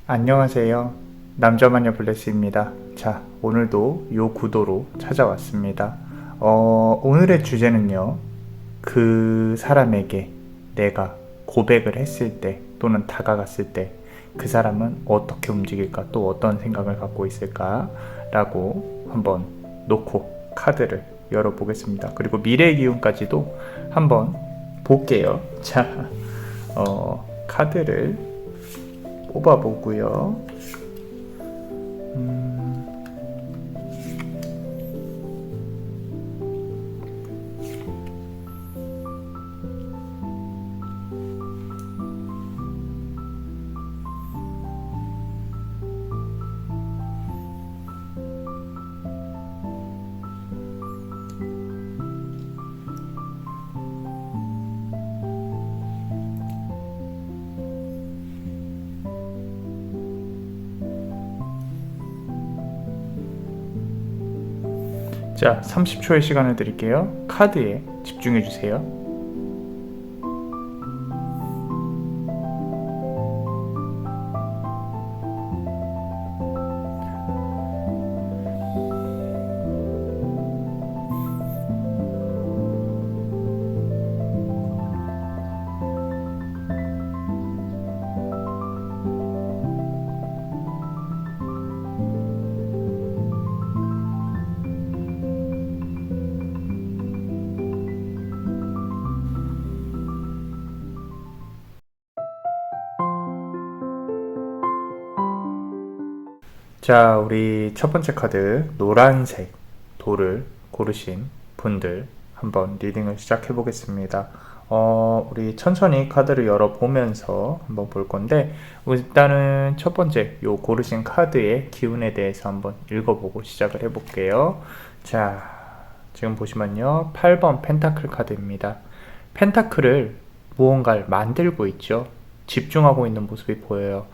안녕하세요. 남자마녀 블레스입니다. 자, 오늘도 요 구도로 찾아왔습니다. 오늘의 주제는요, 그 사람에게 내가 고백을 했을 때 또는 다가갔을 때 그 사람은 어떻게 움직일까, 또 어떤 생각을 갖고 있을까 라고 한번 놓고 카드를 열어보겠습니다. 그리고 미래의 기운까지도 한번 볼게요. 자, 카드를 뽑아보고요. 자, 30초의 시간을 드릴게요. 카드에 집중해주세요. 자, 우리 첫 번째 카드 노란색 돌을 고르신 분들 한번 리딩을 시작해 보겠습니다. 우리 천천히 카드를 열어보면서 한번 볼 건데, 일단은 첫 번째 요 고르신 카드의 기운에 대해서 한번 읽어보고 시작을 해볼게요. 자, 지금 보시면요, 8번 펜타클 카드입니다. 펜타클을 무언가를 만들고 있죠. 집중하고 있는 모습이 보여요.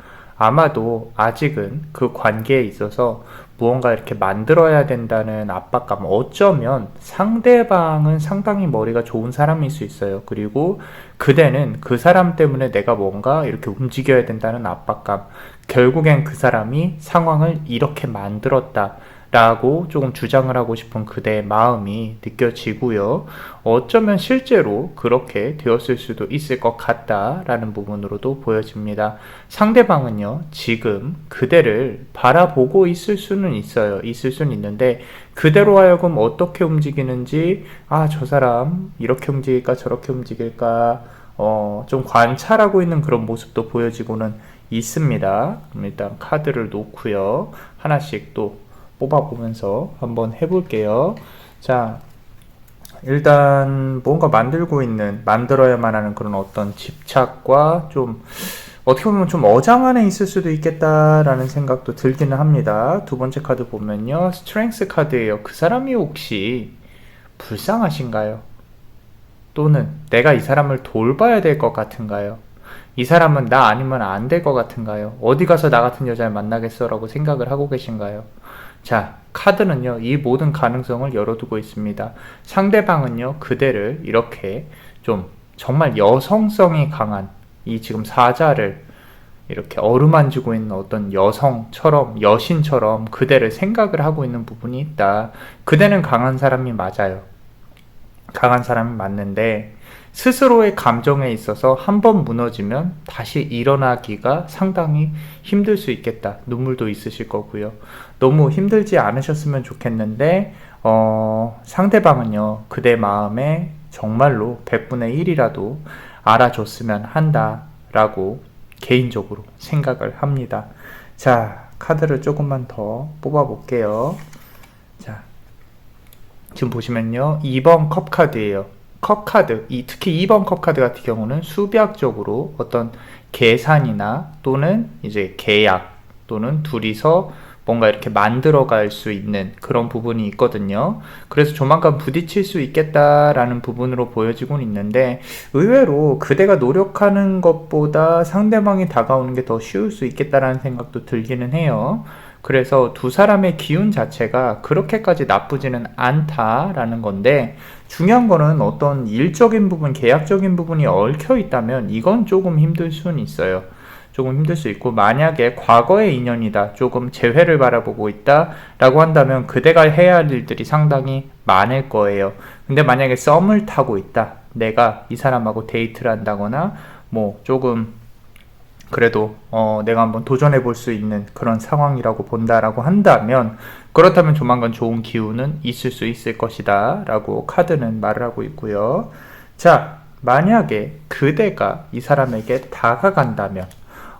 아마도 아직은 그 관계에 있어서 무언가 이렇게 만들어야 된다는 압박감, 어쩌면 상대방은 상당히 머리가 좋은 사람일 수 있어요. 그리고 그대는 그 사람 때문에 내가 뭔가 이렇게 움직여야 된다는 압박감, 결국엔 그 사람이 상황을 이렇게 만들었다 라고 조금 주장을 하고 싶은 그대의 마음이 느껴지고요. 어쩌면 실제로 그렇게 되었을 수도 있을 것 같다라는 부분으로도 보여집니다. 상대방은요, 지금 그대를 바라보고 있을 수는 있어요. 있을 수는 있는데, 그대로 하여금 어떻게 움직이는지, 저 사람 이렇게 움직일까 저렇게 움직일까, 좀 관찰하고 있는 그런 모습도 보여지고는 있습니다. 그럼 일단 카드를 놓고요. 하나씩 또 뽑아보면서 한번 해볼게요. 자, 일단 뭔가 만들어야만 하는 그런 어떤 집착과 좀 어떻게 보면 좀 어장 안에 있을 수도 있겠다라는 생각도 들기는 합니다. 두 번째 카드 보면요, 스트렝스 카드예요. 그 사람이 혹시 불쌍하신가요? 또는 내가 이 사람을 돌봐야 될 것 같은가요? 이 사람은 나 아니면 안 될 것 같은가요? 어디 가서 나 같은 여자를 만나겠어? 라고 생각을 하고 계신가요? 자, 카드는요, 이 모든 가능성을 열어두고 있습니다. 상대방은요, 그대를 이렇게 좀 정말 여성성이 강한 이 지금 사자를 이렇게 어루만지고 있는 어떤 여성처럼, 여신처럼 그대를 생각을 하고 있는 부분이 있다. 그대는 강한 사람이 맞아요. 강한 사람이 맞는데, 스스로의 감정에 있어서 한번 무너지면 다시 일어나기가 상당히 힘들 수 있겠다. 눈물도 있으실 거고요. 너무 힘들지 않으셨으면 좋겠는데, 상대방은요, 그대 마음에 정말로 100분의 1이라도 알아줬으면 한다라고 개인적으로 생각을 합니다. 자, 카드를 조금만 더 뽑아볼게요. 자, 지금 보시면요, 2번 컵 카드예요. 컵 카드, 특히 2번 컵 카드 같은 경우는 수비학적으로 어떤 계산이나 또는 이제 계약 또는 둘이서 뭔가 이렇게 만들어갈 수 있는 그런 부분이 있거든요. 그래서 조만간 부딪힐 수 있겠다라는 부분으로 보여지곤 있는데, 의외로 그대가 노력하는 것보다 상대방이 다가오는 게 더 쉬울 수 있겠다라는 생각도 들기는 해요. 그래서 두 사람의 기운 자체가 그렇게까지 나쁘지는 않다라는 건데, 중요한 거는 어떤 일적인 부분, 계약적인 부분이 얽혀 있다면 이건 조금 힘들 수는 있어요. 조금 힘들 수 있고, 만약에 과거의 인연이다, 조금 재회를 바라보고 있다 라고 한다면 그대가 해야 할 일들이 상당히 많을 거예요. 근데 만약에 썸을 타고 있다, 내가 이 사람하고 데이트를 한다거나 뭐 조금 그래도 내가 한번 도전해 볼 수 있는 그런 상황이라고 본다라고 한다면, 그렇다면 조만간 좋은 기운은 있을 수 있을 것이다 라고 카드는 말을 하고 있고요. 자, 만약에 그대가 이 사람에게 다가간다면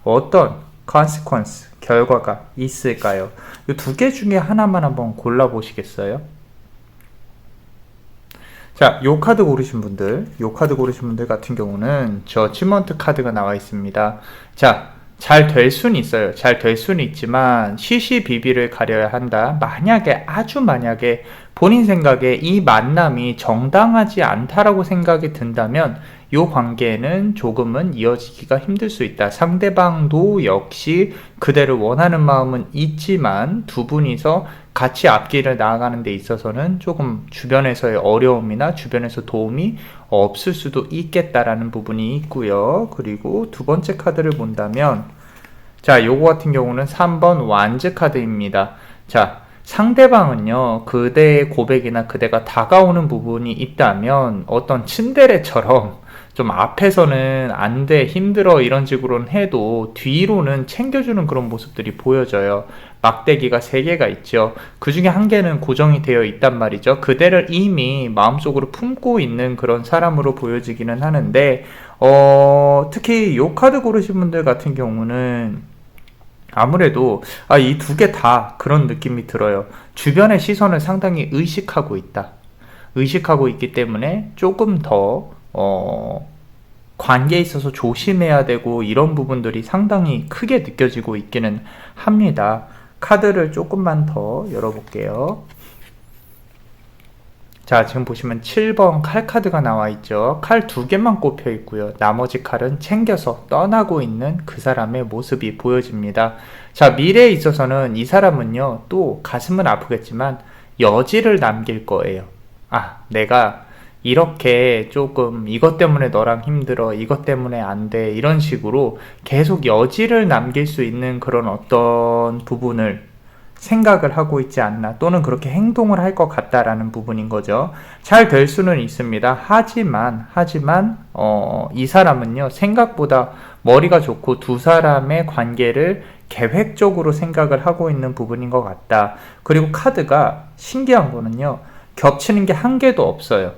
어떤 consequence, 결과가 있을까요? 이 두 개 중에 하나만 한번 골라보시겠어요? 자, 요 카드 고르신 분들 같은 경우는 저지먼트 카드가 나와 있습니다. 자, 잘 될 수는 있어요. 잘 될 수는 있지만 시시비비를 가려야 한다. 아주 만약에 본인 생각에 이 만남이 정당하지 않다라고 생각이 든다면 이 관계는 조금은 이어지기가 힘들 수 있다. 상대방도 역시 그대를 원하는 마음은 있지만 두 분이서 같이 앞길을 나아가는 데 있어서는 조금 주변에서의 어려움이나 주변에서 도움이 없을 수도 있겠다라는 부분이 있고요. 그리고 두 번째 카드를 본다면, 자, 요거 같은 경우는 3번 완즈 카드입니다. 자, 상대방은요, 그대의 고백이나 그대가 다가오는 부분이 있다면 어떤 츤데레처럼 좀 앞에서는 안 돼, 힘들어 이런 식으로는 해도 뒤로는 챙겨주는 그런 모습들이 보여져요. 막대기가 3개가 있죠. 그 중에 1개는 고정이 되어 있단 말이죠. 그대를 이미 마음속으로 품고 있는 그런 사람으로 보여지기는 하는데, 특히 요 카드 고르신 분들 같은 경우는 아무래도 이 두 개 다 그런 느낌이 들어요. 주변의 시선을 상당히 의식하고 있다. 의식하고 있기 때문에 조금 더 관계에 있어서 조심해야 되고 이런 부분들이 상당히 크게 느껴지고 있기는 합니다. 카드를 조금만 더 열어볼게요. 자, 지금 보시면 7번 칼 카드가 나와 있죠. 칼 2개만 꼽혀 있고요. 나머지 칼은 챙겨서 떠나고 있는 그 사람의 모습이 보여집니다. 자, 미래에 있어서는 이 사람은요, 또 가슴은 아프겠지만 여지를 남길 거예요. 내가 이렇게 조금 이것 때문에 너랑 힘들어, 이것 때문에 안 돼, 이런 식으로 계속 여지를 남길 수 있는 그런 어떤 부분을 생각을 하고 있지 않나, 또는 그렇게 행동을 할 것 같다라는 부분인 거죠. 잘 될 수는 있습니다. 하지만 이 사람은요, 생각보다 머리가 좋고 두 사람의 관계를 계획적으로 생각을 하고 있는 부분인 것 같다. 그리고 카드가 신기한 거는요, 겹치는 게 1개도 없어요.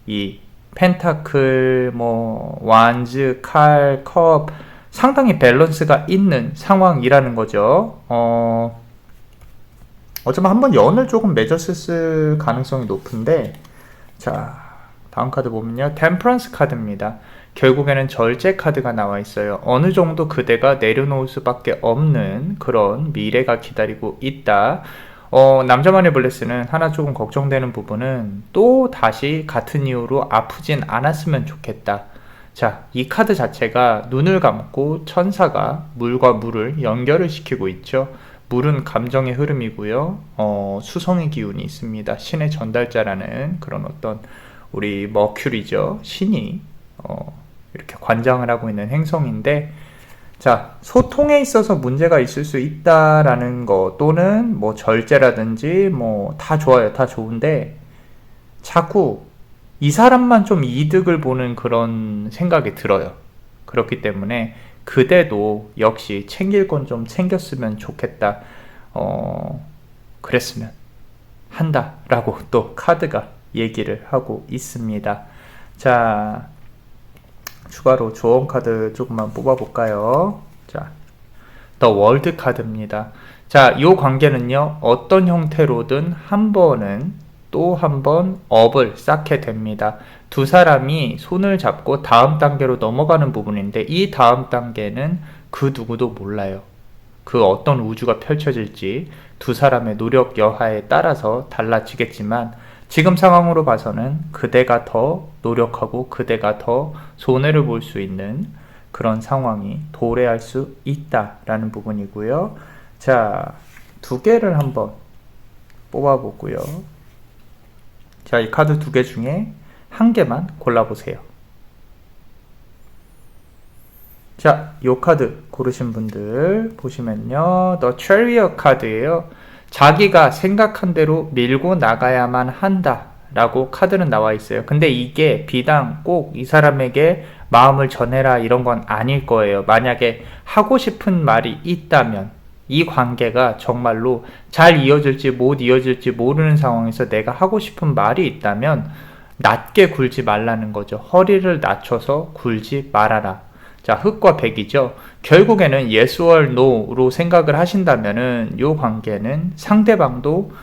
이 펜타클, 완즈, 칼, 컵, 상당히 밸런스가 있는 상황이라는 거죠. 어쩌면 한번 연을 조금 맺었을 가능성이 높은데, 자, 다음 카드 보면요, 템퍼런스 카드입니다. 결국에는 절제 카드가 나와 있어요. 어느 정도 그대가 내려놓을 수밖에 없는 그런 미래가 기다리고 있다. 남자만의 블레스는 하나 조금 걱정되는 부분은 또 다시 같은 이유로 아프진 않았으면 좋겠다. 자, 이 카드 자체가 눈을 감고 천사가 물과 물을 연결을 시키고 있죠. 물은 감정의 흐름이고요. 수성의 기운이 있습니다. 신의 전달자라는 그런 어떤 우리 머큐리죠. 신이 이렇게 관장을 하고 있는 행성인데, 자, 소통에 있어서 문제가 있을 수 있다라는 거, 또는 절제라든지 다 좋아요. 다 좋은데 자꾸 이 사람만 좀 이득을 보는 그런 생각이 들어요. 그렇기 때문에 그대도 역시 챙길 건 좀 챙겼으면 좋겠다. 그랬으면 한다라고 또 카드가 얘기를 하고 있습니다. 자, 추가로 조언 카드 조금만 뽑아볼까요? 자, 더 월드 카드입니다. 자, 이 관계는요, 어떤 형태로든 한 번은 또 한 번 업을 쌓게 됩니다. 두 사람이 손을 잡고 다음 단계로 넘어가는 부분인데, 이 다음 단계는 그 누구도 몰라요. 그 어떤 우주가 펼쳐질지 두 사람의 노력 여하에 따라서 달라지겠지만, 지금 상황으로 봐서는 그대가 더 노력하고 그대가 더 손해를 볼 수 있는 그런 상황이 도래할 수 있다라는 부분이고요. 자, 2개를 한번 뽑아보고요. 자, 이 카드 2개 중에 1개만 골라보세요. 자, 요 카드 고르신 분들 보시면요. The Chariot 카드예요. 자기가 생각한 대로 밀고 나가야만 한다 라고 카드는 나와 있어요. 근데 이게 비단 꼭 이 사람에게 마음을 전해라 이런 건 아닐 거예요. 만약에 하고 싶은 말이 있다면 이 관계가 정말로 잘 이어질지 못 이어질지 모르는 상황에서 내가 하고 싶은 말이 있다면 낮게 굴지 말라는 거죠. 허리를 낮춰서 굴지 말아라. 자, 흑과 백이죠. 결국에는 yes or no로 생각을 하신다면은 이 관계는 상대방도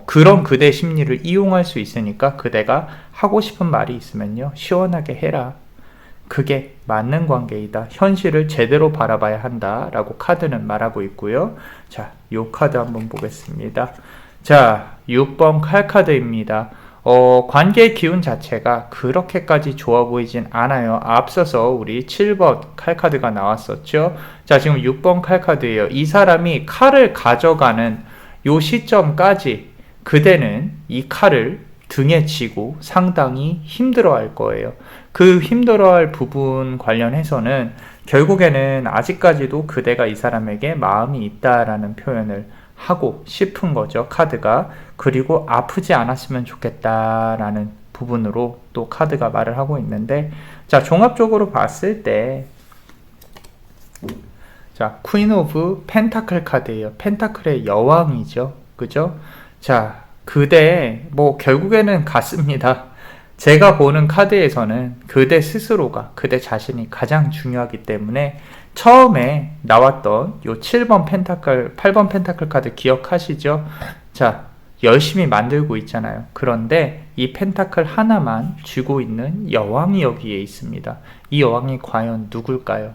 그런 그대 심리를 이용할 수 있으니까 그대가 하고 싶은 말이 있으면요, 시원하게 해라. 그게 맞는 관계이다. 현실을 제대로 바라봐야 한다. 라고 카드는 말하고 있고요. 자, 요 카드 한번 보겠습니다. 자, 6번 칼카드입니다. 관계의 기운 자체가 그렇게까지 좋아 보이진 않아요. 앞서서 우리 7번 칼카드가 나왔었죠. 자, 지금 6번 칼카드예요. 이 사람이 칼을 가져가는 요 시점까지 그대는 이 칼을 등에 지고 상당히 힘들어할 거예요. 그 힘들어할 부분 관련해서는 결국에는 아직까지도 그대가 이 사람에게 마음이 있다라는 표현을 하고 싶은 거죠, 카드가. 그리고 아프지 않았으면 좋겠다라는 부분으로 또 카드가 말을 하고 있는데, 자, 종합적으로 봤을 때, 자, 퀸 오브 펜타클 카드예요. 펜타클의 여왕이죠. 그죠? 자, 그대 뭐 결국에는 같습니다. 제가 보는 카드에서는 그대 스스로가, 그대 자신이 가장 중요하기 때문에 처음에 나왔던 요 7번 펜타클, 8번 펜타클 카드 기억하시죠? 자, 열심히 만들고 있잖아요. 그런데 이 펜타클 하나만 쥐고 있는 여왕이 여기에 있습니다. 이 여왕이 과연 누굴까요?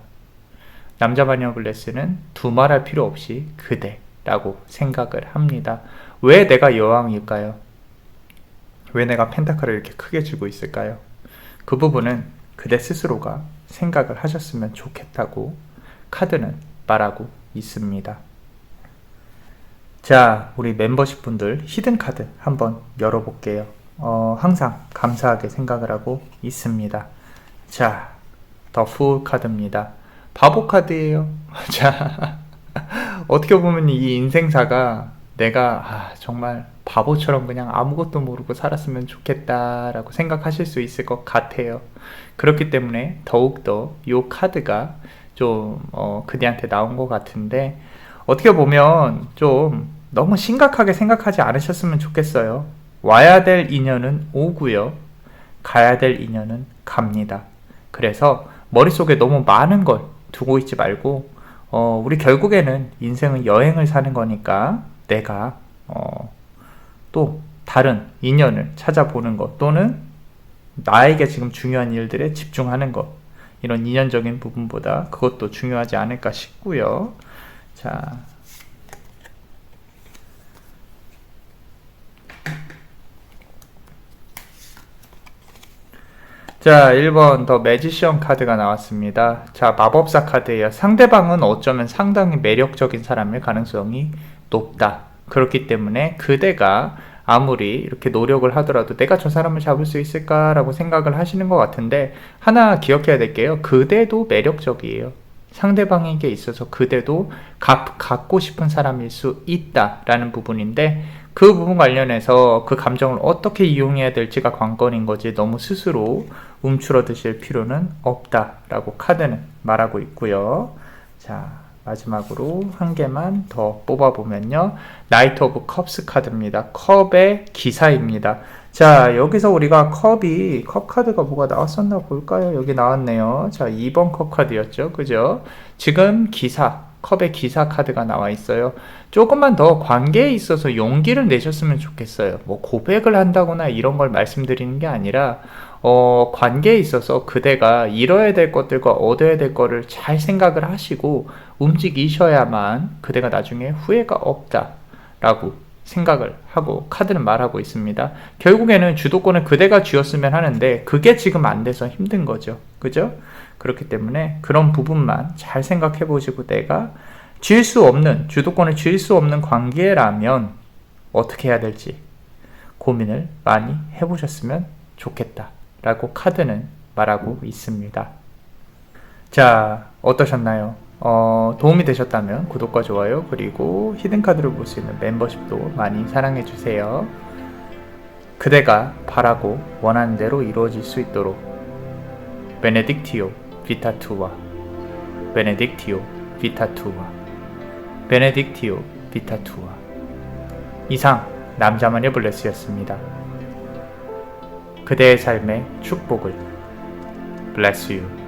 남자 바니어글래스는 두말할 필요 없이 그대라고 생각을 합니다. 왜 내가 여왕일까요? 왜 내가 펜타클을 이렇게 크게 쥐고 있을까요? 그 부분은 그대 스스로가 생각을 하셨으면 좋겠다고 카드는 말하고 있습니다. 자, 우리 멤버십 분들 히든 카드 한번 열어볼게요. 항상 감사하게 생각을 하고 있습니다. 자, 더 푸 카드입니다. 바보 카드예요. 자, 어떻게 보면 이 인생사가 내가 정말 바보처럼 그냥 아무것도 모르고 살았으면 좋겠다라고 생각하실 수 있을 것 같아요. 그렇기 때문에 더욱더 이 카드가 좀 그대한테 나온 것 같은데, 어떻게 보면 좀 너무 심각하게 생각하지 않으셨으면 좋겠어요. 와야 될 인연은 오고요, 가야 될 인연은 갑니다. 그래서 머릿속에 너무 많은 걸 두고 있지 말고 우리 결국에는 인생은 여행을 사는 거니까 내가 또 다른 인연을 찾아보는 것, 또는 나에게 지금 중요한 일들에 집중하는 것, 이런 인연적인 부분보다 그것도 중요하지 않을까 싶고요. 자, 자, 1번 더 매지션 카드가 나왔습니다. 자, 마법사 카드예요. 상대방은 어쩌면 상당히 매력적인 사람일 가능성이 높다. 그렇기 때문에 그대가 아무리 이렇게 노력을 하더라도 내가 저 사람을 잡을 수 있을까라고 생각을 하시는 것 같은데, 하나 기억해야 될 게요, 그대도 매력적이에요. 상대방에게 있어서 그대도 갖고 싶은 사람일 수 있다라는 부분인데, 그 부분 관련해서 그 감정을 어떻게 이용해야 될지가 관건인 거지 너무 스스로 움츠러드실 필요는 없다라고 카드는 말하고 있고요. 자, 마지막으로 한 개만 더 뽑아보면요, 나이트 오브 컵스 카드입니다. 컵의 기사입니다. 자, 여기서 우리가 컵 카드가 뭐가 나왔었나 볼까요? 여기 나왔네요. 자, 2번 컵 카드였죠. 그죠? 지금 컵의 기사 카드가 나와 있어요. 조금만 더 관계에 있어서 용기를 내셨으면 좋겠어요. 뭐 고백을 한다거나 이런 걸 말씀드리는 게 아니라 관계에 있어서 그대가 잃어야 될 것들과 얻어야 될 거를 잘 생각을 하시고 움직이셔야만 그대가 나중에 후회가 없다라고 생각을 하고 카드는 말하고 있습니다. 결국에는 주도권을 그대가 쥐었으면 하는데 그게 지금 안 돼서 힘든 거죠. 그죠? 그렇기 때문에 그런 부분만 잘 생각해 보시고, 내가 주도권을 쥘 수 없는 관계라면 어떻게 해야 될지 고민을 많이 해보셨으면 좋겠다 라고 카드는 말하고 있습니다. 자, 어떠셨나요? 도움이 되셨다면 구독과 좋아요, 그리고 히든카드를 볼 수 있는 멤버십도 많이 사랑해주세요. 그대가 바라고 원하는 대로 이루어질 수 있도록 베네딕티오 비타투와 베네딕티오 비타투와 베네딕티오 비타투와 이상 남자마녀 블레스였습니다. 그대의 삶의 축복을 Bless you.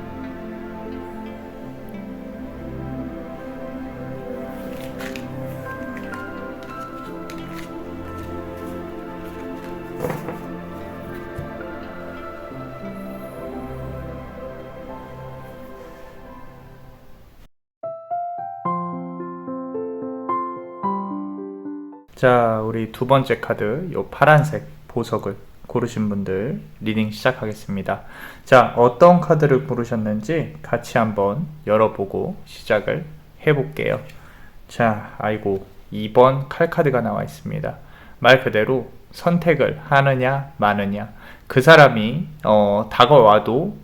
자, 우리 두 번째 카드, 요 파란색 보석을 고르신 분들 리딩 시작하겠습니다. 자, 어떤 카드를 고르셨는지 같이 한번 열어보고 시작을 해볼게요. 자, 아이고, 2번 칼카드가 나와 있습니다. 말 그대로 선택을 하느냐 마느냐, 그 사람이 다가와도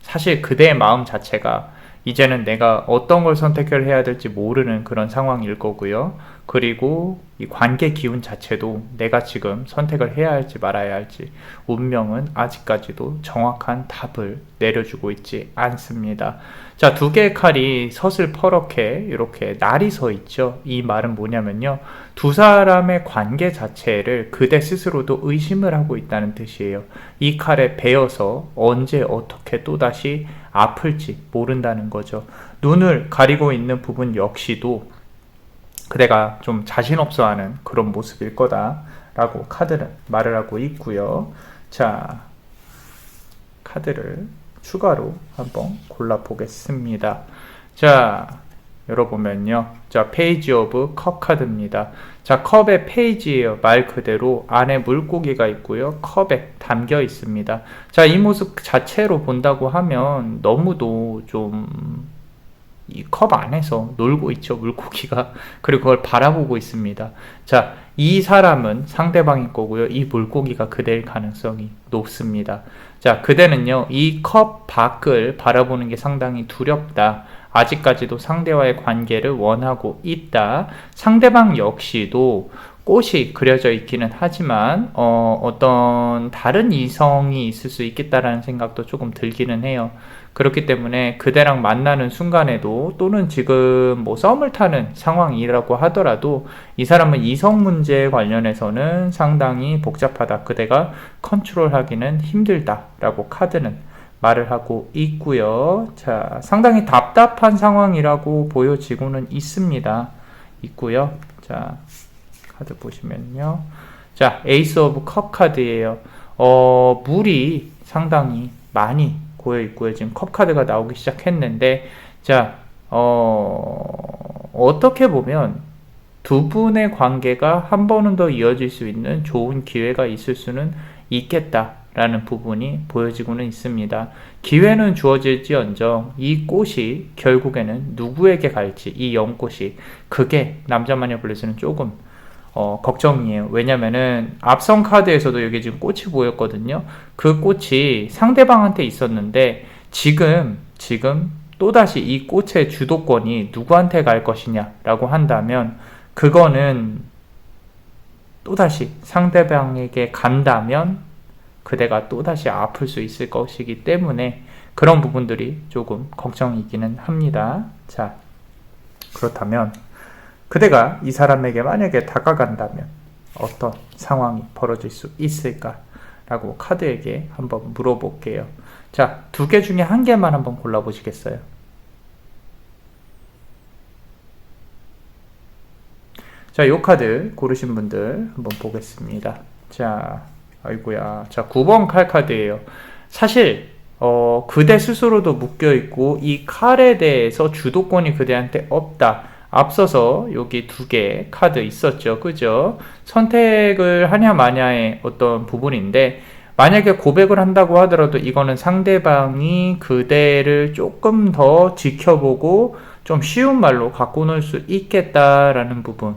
사실 그대의 마음 자체가 이제는 내가 어떤 걸 선택을 해야 될지 모르는 그런 상황일 거고요. 그리고 이 관계 기운 자체도 내가 지금 선택을 해야 할지 말아야 할지 운명은 아직까지도 정확한 답을 내려주고 있지 않습니다. 자, 두 개의 칼이 서슬퍼렇게 이렇게 날이 서 있죠. 이 말은 뭐냐면요, 두 사람의 관계 자체를 그대 스스로도 의심을 하고 있다는 뜻이에요. 이 칼에 베어서 언제 어떻게 또다시 아플지 모른다는 거죠. 눈을 가리고 있는 부분 역시도 그대가 좀 자신 없어 하는 그런 모습일 거다라고 카드는 말을 하고 있고요. 자, 카드를 추가로 한번 골라 보겠습니다. 자, 열어보면요. 자, 페이지 오브 컵 카드입니다. 자, 컵의 페이지예요. 말 그대로 안에 물고기가 있고요. 컵에 담겨 있습니다. 자, 이 모습 자체로 본다고 하면 너무도 좀 이 컵 안에서 놀고 있죠, 물고기가. 그리고 그걸 바라보고 있습니다. 자, 이 사람은 상대방일 거고요. 이 물고기가 그대일 가능성이 높습니다. 자, 그대는요, 이 컵 밖을 바라보는 게 상당히 두렵다. 아직까지도 상대와의 관계를 원하고 있다. 상대방 역시도 꽃이 그려져 있기는 하지만 어떤 다른 이성이 있을 수 있겠다라는 생각도 조금 들기는 해요. 그렇기 때문에 그대랑 만나는 순간에도, 또는 지금 썸을 타는 상황이라고 하더라도, 이 사람은 이성 문제에 관련해서는 상당히 복잡하다, 그대가 컨트롤하기는 힘들다 라고 카드는 말을 하고 있고요. 자, 상당히 답답한 상황이라고 보여지고는 있고요. 자, 카드 보시면요. 자, 에이스 오브 컵 카드예요. 물이 상당히 많이 고여 있고요. 지금 컵 카드가 나오기 시작했는데, 자, 어떻게 보면 두 분의 관계가 한 번은 더 이어질 수 있는 좋은 기회가 있을 수는 있겠다라는 부분이 보여지고는 있습니다. 기회는 주어질지언정 이 꽃이 결국에는 누구에게 갈지, 이 연꽃이, 그게 남자마녀 블레스는 조금 걱정이에요. 왜냐면은 앞선 카드에서도 여기 지금 꽃이 보였거든요. 그 꽃이 상대방한테 있었는데 지금 또다시 이 꽃의 주도권이 누구한테 갈 것이냐 라고 한다면, 그거는 또다시 상대방에게 간다면 그대가 또다시 아플 수 있을 것이기 때문에 그런 부분들이 조금 걱정이기는 합니다. 자, 그렇다면 그대가 이 사람에게 만약에 다가간다면 어떤 상황이 벌어질 수 있을까라고 카드에게 한번 물어볼게요. 자, 두 개 중에 한 개만 한번 골라보시겠어요? 자, 요 카드 고르신 분들 한번 보겠습니다. 자, 아이고야. 자, 9번 칼 카드예요. 사실 그대 스스로도 묶여있고 이 칼에 대해서 주도권이 그대한테 없다. 앞서서 여기 두 개 카드 있었죠, 그죠? 선택을 하냐 마냐의 어떤 부분인데, 만약에 고백을 한다고 하더라도 이거는 상대방이 그대를 조금 더 지켜보고 좀 쉬운 말로 갖고 놀 수 있겠다라는 부분.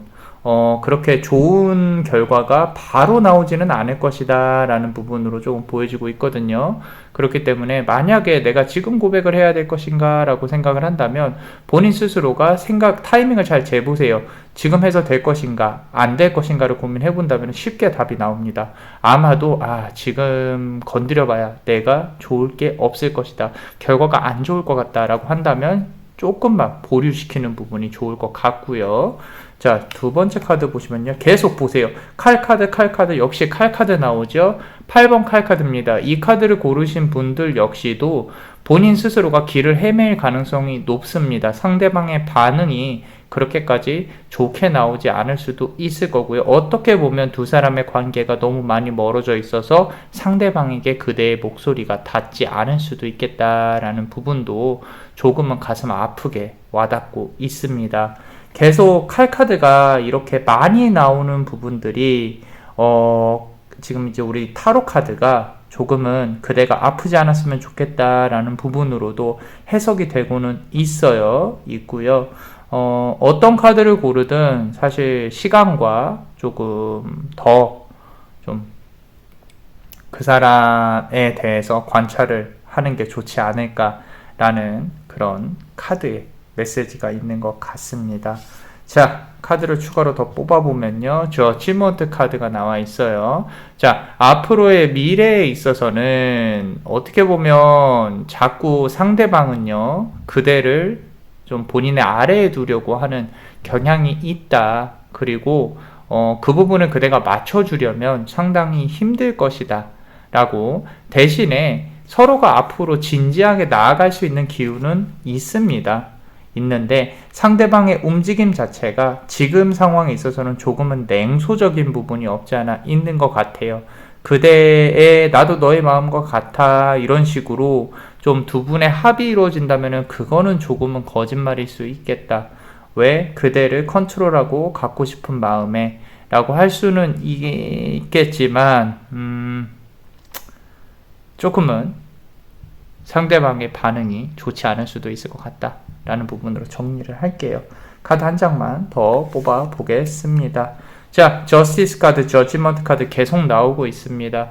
그렇게 좋은 결과가 바로 나오지는 않을 것이다 라는 부분으로 조금 보여지고 있거든요. 그렇기 때문에 만약에 내가 지금 고백을 해야 될 것인가 라고 생각을 한다면 본인 스스로가 타이밍을 잘 재보세요. 지금 해서 될 것인가 안 될 것인가를 고민해 본다면 쉽게 답이 나옵니다. 아마도 지금 건드려봐야 내가 좋을 게 없을 것이다, 결과가 안 좋을 것 같다 라고 한다면 조금만 보류시키는 부분이 좋을 것 같고요. 자, 두 번째 카드 보시면요. 계속 보세요. 칼카드 역시 칼카드 나오죠. 8번 칼카드입니다. 이 카드를 고르신 분들 역시도 본인 스스로가 길을 헤맬 가능성이 높습니다. 상대방의 반응이 그렇게까지 좋게 나오지 않을 수도 있을 거고요. 어떻게 보면 두 사람의 관계가 너무 많이 멀어져 있어서 상대방에게 그대의 목소리가 닿지 않을 수도 있겠다라는 부분도 조금은 가슴 아프게 와닿고 있습니다. 계속 칼카드가 이렇게 많이 나오는 부분들이 지금 이제 우리 타로 카드가 조금은 그대가 아프지 않았으면 좋겠다라는 부분으로도 해석이 되고는 있고요. 어떤 카드를 고르든 사실 시간과 조금 더 좀 그 사람에 대해서 관찰을 하는 게 좋지 않을까라는 그런 카드의 메시지가 있는 것 같습니다. 자, 카드를 추가로 더 뽑아보면요. 저지먼트 카드가 나와 있어요. 자, 앞으로의 미래에 있어서는 어떻게 보면 자꾸 상대방은요, 그대를 좀 본인의 아래에 두려고 하는 경향이 있다. 그리고 그 부분을 그대가 맞춰주려면 상당히 힘들 것이다 라고, 대신에 서로가 앞으로 진지하게 나아갈 수 있는 기운은 있는데 상대방의 움직임 자체가 지금 상황에 있어서는 조금은 냉소적인 부분이 없지 않아 있는 것 같아요. 그대의 나도 너의 마음과 같아 이런 식으로 좀 두 분의 합이 이루어진다면 그거는 조금은 거짓말일 수 있겠다. 왜? 그대를 컨트롤하고 갖고 싶은 마음에 라고 할 수는 있겠지만 조금은 상대방의 반응이 좋지 않을 수도 있을 것 같다 라는 부분으로 정리를 할게요. 카드 한 장만 더 뽑아 보겠습니다. 자, 저스티스 카드, 저지먼트 카드 계속 나오고 있습니다.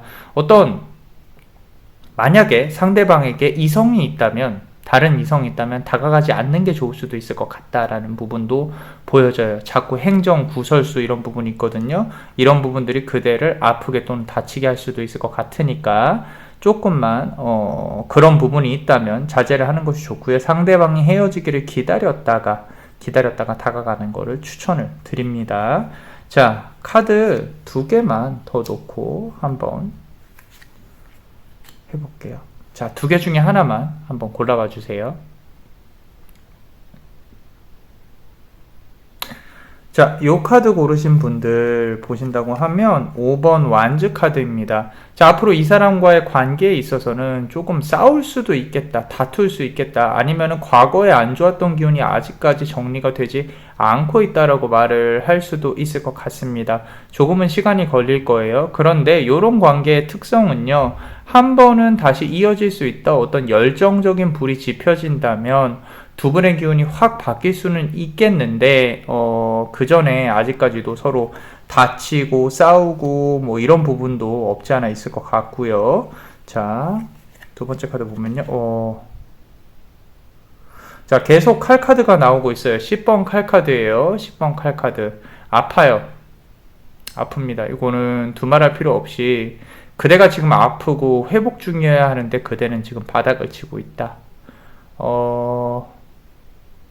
만약에 상대방에게 이성이 있다면, 다른 이성이 있다면 다가가지 않는 게 좋을 수도 있을 것 같다라는 부분도 보여져요. 자꾸 행정, 구설수 이런 부분이 있거든요. 이런 부분들이 그대를 아프게 또는 다치게 할 수도 있을 것 같으니까 조금만 그런 부분이 있다면 자제를 하는 것이 좋고요. 상대방이 헤어지기를 기다렸다가 다가가는 거를 추천을 드립니다. 자, 카드 두 개만 더 놓고 한번 해볼게요. 자, 두 개 중에 하나만 한번 골라봐 주세요. 자, 이 카드 고르신 분들 보신다고 하면 5번 완즈 카드입니다. 자, 앞으로 이 사람과의 관계에 있어서는 조금 싸울 수도 있겠다, 다툴 수 있겠다, 아니면은 과거에 안 좋았던 기운이 아직까지 정리가 되지 않고 있다라고 말을 할 수도 있을 것 같습니다. 조금은 시간이 걸릴 거예요. 그런데 이런 관계의 특성은요, 한 번은 다시 이어질 수 있다. 어떤 열정적인 불이 지펴진다면 두 분의 기운이 확 바뀔 수는 있겠는데 그 전에 아직까지도 서로 다치고 싸우고 뭐 이런 부분도 없지 않아 있을 것 같고요. 자, 두 번째 카드 보면요. 자, 계속 칼카드가 나오고 있어요. 10번 칼카드예요. 10번 칼카드. 아파요. 아픕니다. 이거는 두말할 필요 없이 그대가 지금 아프고 회복 중이어야 하는데 그대는 지금 바닥을 치고 있다.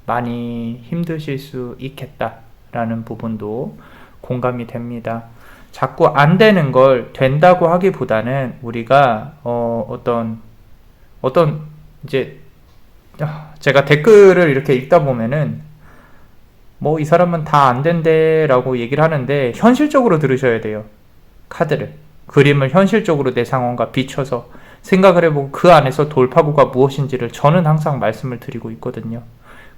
많이 힘드실 수 있겠다라는 부분도 공감이 됩니다. 자꾸 안 되는 걸 된다고 하기보다는 우리가 어떤 이제 제가 댓글을 이렇게 읽다 보면은 뭐 이 사람은 다 안 된대라고 얘기를 하는데 현실적으로 들으셔야 돼요. 카드를, 그림을 현실적으로 내 상황과 비춰서 생각을 해보고 그 안에서 돌파구가 무엇인지를 저는 항상 말씀을 드리고 있거든요.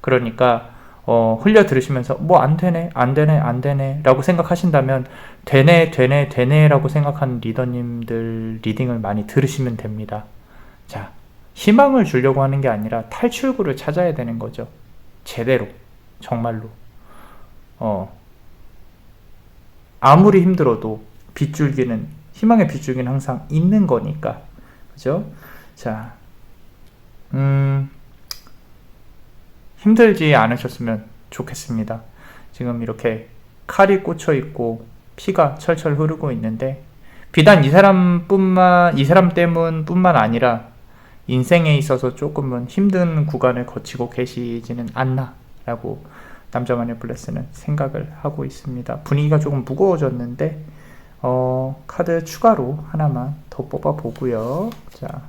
그러니까 흘려 들으시면서 뭐 안 되네 라고 생각하신다면 되네 라고 생각하는 리더님들 리딩을 많이 들으시면 됩니다. 자, 희망을 주려고 하는 게 아니라 탈출구를 찾아야 되는 거죠. 제대로, 정말로 아무리 힘들어도 희망의 빗줄기는 항상 있는 거니까. 그죠? 자, 힘들지 않으셨으면 좋겠습니다. 지금 이렇게 칼이 꽂혀 있고 피가 철철 흐르고 있는데, 비단 이 사람 때문뿐만 아니라 인생에 있어서 조금은 힘든 구간을 거치고 계시지는 않나라고 남자만의 블레스는 생각을 하고 있습니다. 분위기가 조금 무거워졌는데 카드 추가로 하나만 더 뽑아 보고요. 자,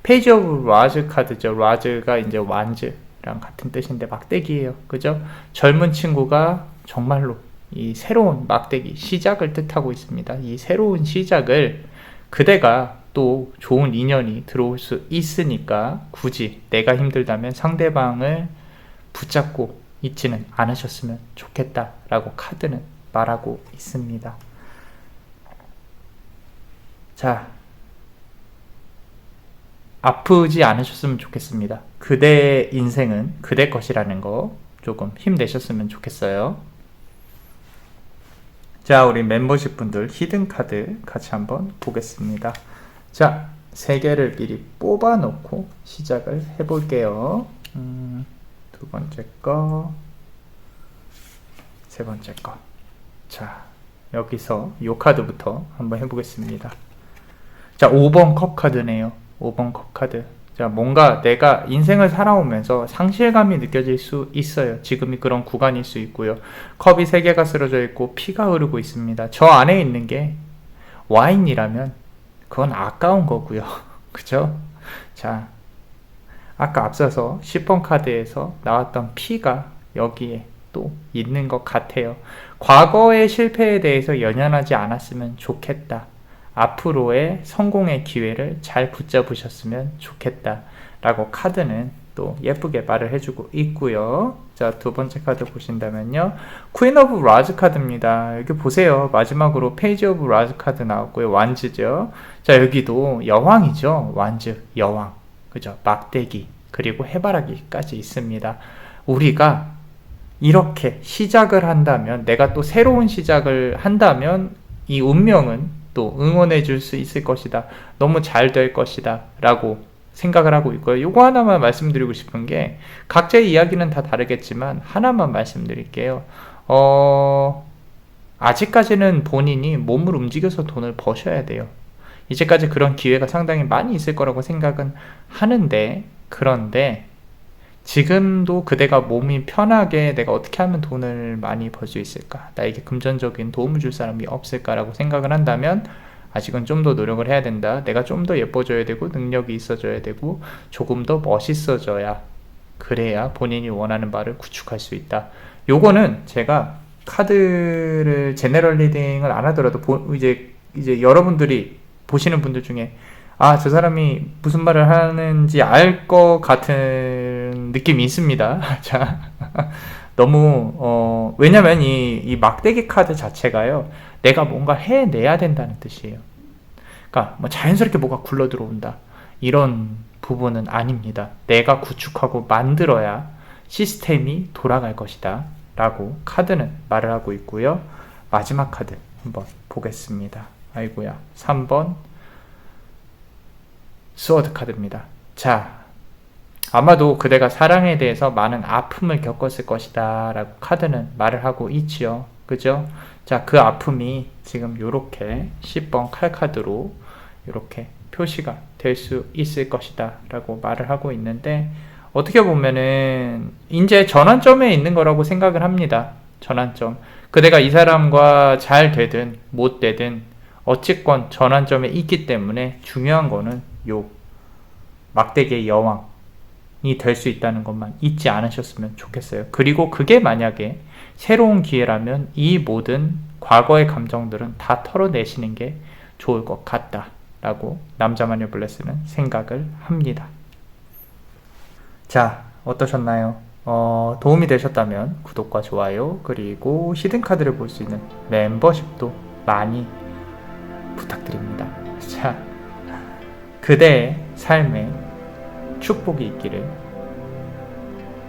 페이지 오브 라즈 카드죠. 라즈가 이제 완즈랑 같은 뜻인데 막대기예요. 그죠? 젊은 친구가 정말로 이 새로운 막대기 시작을 뜻하고 있습니다. 이 새로운 시작을 그대가 또 좋은 인연이 들어올 수 있으니까 굳이 내가 힘들다면 상대방을 붙잡고 있지는 않으셨으면 좋겠다라고 카드는 말하고 있습니다. 자, 아프지 않으셨으면 좋겠습니다. 그대의 인생은 그대 것이라는 거 조금 힘내셨으면 좋겠어요. 자, 우리 멤버십 분들 히든 카드 같이 한번 보겠습니다. 자, 3개를 미리 뽑아 놓고 시작을 해볼게요. 두 번째 거, 세 번째 거. 자, 여기서 이 카드부터 한번 해보겠습니다. 자, 5번 컵 카드네요. 5번 컵 카드. 자, 뭔가 내가 인생을 살아오면서 상실감이 느껴질 수 있어요. 지금이 그런 구간일 수 있고요. 컵이 3개가 쓰러져 있고 피가 흐르고 있습니다. 저 안에 있는 게 와인이라면 그건 아까운 거고요. 그죠? 자, 아까 앞서서 10번 카드에서 나왔던 피가 여기에 또 있는 것 같아요. 과거의 실패에 대해서 연연하지 않았으면 좋겠다. 앞으로의 성공의 기회를 잘 붙잡으셨으면 좋겠다. 라고 카드는 또 예쁘게 말을 해주고 있고요. 자, 두 번째 카드 보신다면요. 퀸 오브 라즈 카드입니다. 여기 보세요. 마지막으로 페이지 오브 라즈 카드 나왔고요. 완즈죠. 자, 여기도 여왕이죠. 완즈, 여왕. 그죠? 막대기, 그리고 해바라기까지 있습니다. 우리가 이렇게 시작을 한다면, 내가 또 새로운 시작을 한다면 이 운명은 또 응원해 줄 수 있을 것이다. 너무 잘 될 것이다. 라고 생각을 하고 있고요. 요거 하나만 말씀드리고 싶은 게, 각자의 이야기는 다 다르겠지만 하나만 말씀드릴게요. 아직까지는 본인이 몸을 움직여서 돈을 버셔야 돼요. 이제까지 그런 기회가 상당히 많이 있을 거라고 생각은 하는데, 그런데 지금도 그대가 몸이 편하게 내가 어떻게 하면 돈을 많이 벌 수 있을까, 나에게 금전적인 도움을 줄 사람이 없을까라고 생각을 한다면 아직은 좀 더 노력을 해야 된다. 내가 좀 더 예뻐져야 되고 능력이 있어져야 되고 조금 더 멋있어져야, 그래야 본인이 원하는 바를 구축할 수 있다. 요거는 제가 카드를 제너럴 리딩을 안 하더라도 이제 여러분들이 보시는 분들 중에 저 사람이 무슨 말을 하는지 알 것 같은 느낌이 있습니다. 자, 너무 왜냐면 이 막대기 카드 자체가요, 내가 뭔가 해내야 된다는 뜻이에요. 그러니까 뭐 자연스럽게 뭐가 굴러 들어온다, 이런 부분은 아닙니다. 내가 구축하고 만들어야 시스템이 돌아갈 것이다 라고 카드는 말을 하고 있고요. 마지막 카드 한번 보겠습니다. 아이고야, 3번 스워드 카드입니다. 자, 아마도 그대가 사랑에 대해서 많은 아픔을 겪었을 것이다 라고 카드는 말을 하고 있지요. 그죠? 자, 그 아픔이 지금 요렇게 10번 칼카드로 이렇게 표시가 될 수 있을 것이다 라고 말을 하고 있는데, 어떻게 보면은 이제 전환점에 있는 거라고 생각을 합니다. 전환점. 그대가 이 사람과 잘 되든 못 되든 어찌건 전환점에 있기 때문에 중요한 거는 요 막대기의 여왕이 될 수 있다는 것만 잊지 않으셨으면 좋겠어요. 그리고 그게 만약에 새로운 기회라면 이 모든 과거의 감정들은 다 털어내시는 게 좋을 것 같다 라고 남자마녀 블레스는 생각을 합니다. 자, 어떠셨나요? 도움이 되셨다면 구독과 좋아요, 그리고 히든카드를 볼 수 있는 멤버십도 많이 부탁드립니다. 자, 그대의 삶에 축복이 있기를.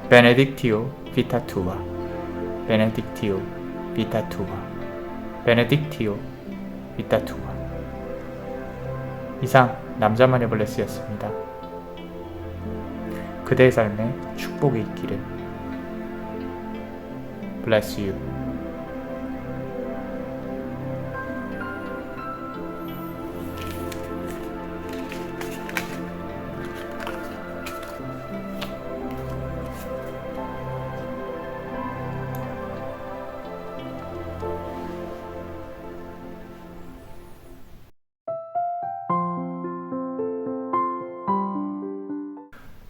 베네딕티오 비타 투아, 베네딕티오 비타 투아. 베네딕티오 비타투아. 이상 남자만의 블레스였습니다. 그대의 삶에 축복이 있기를. Bless you.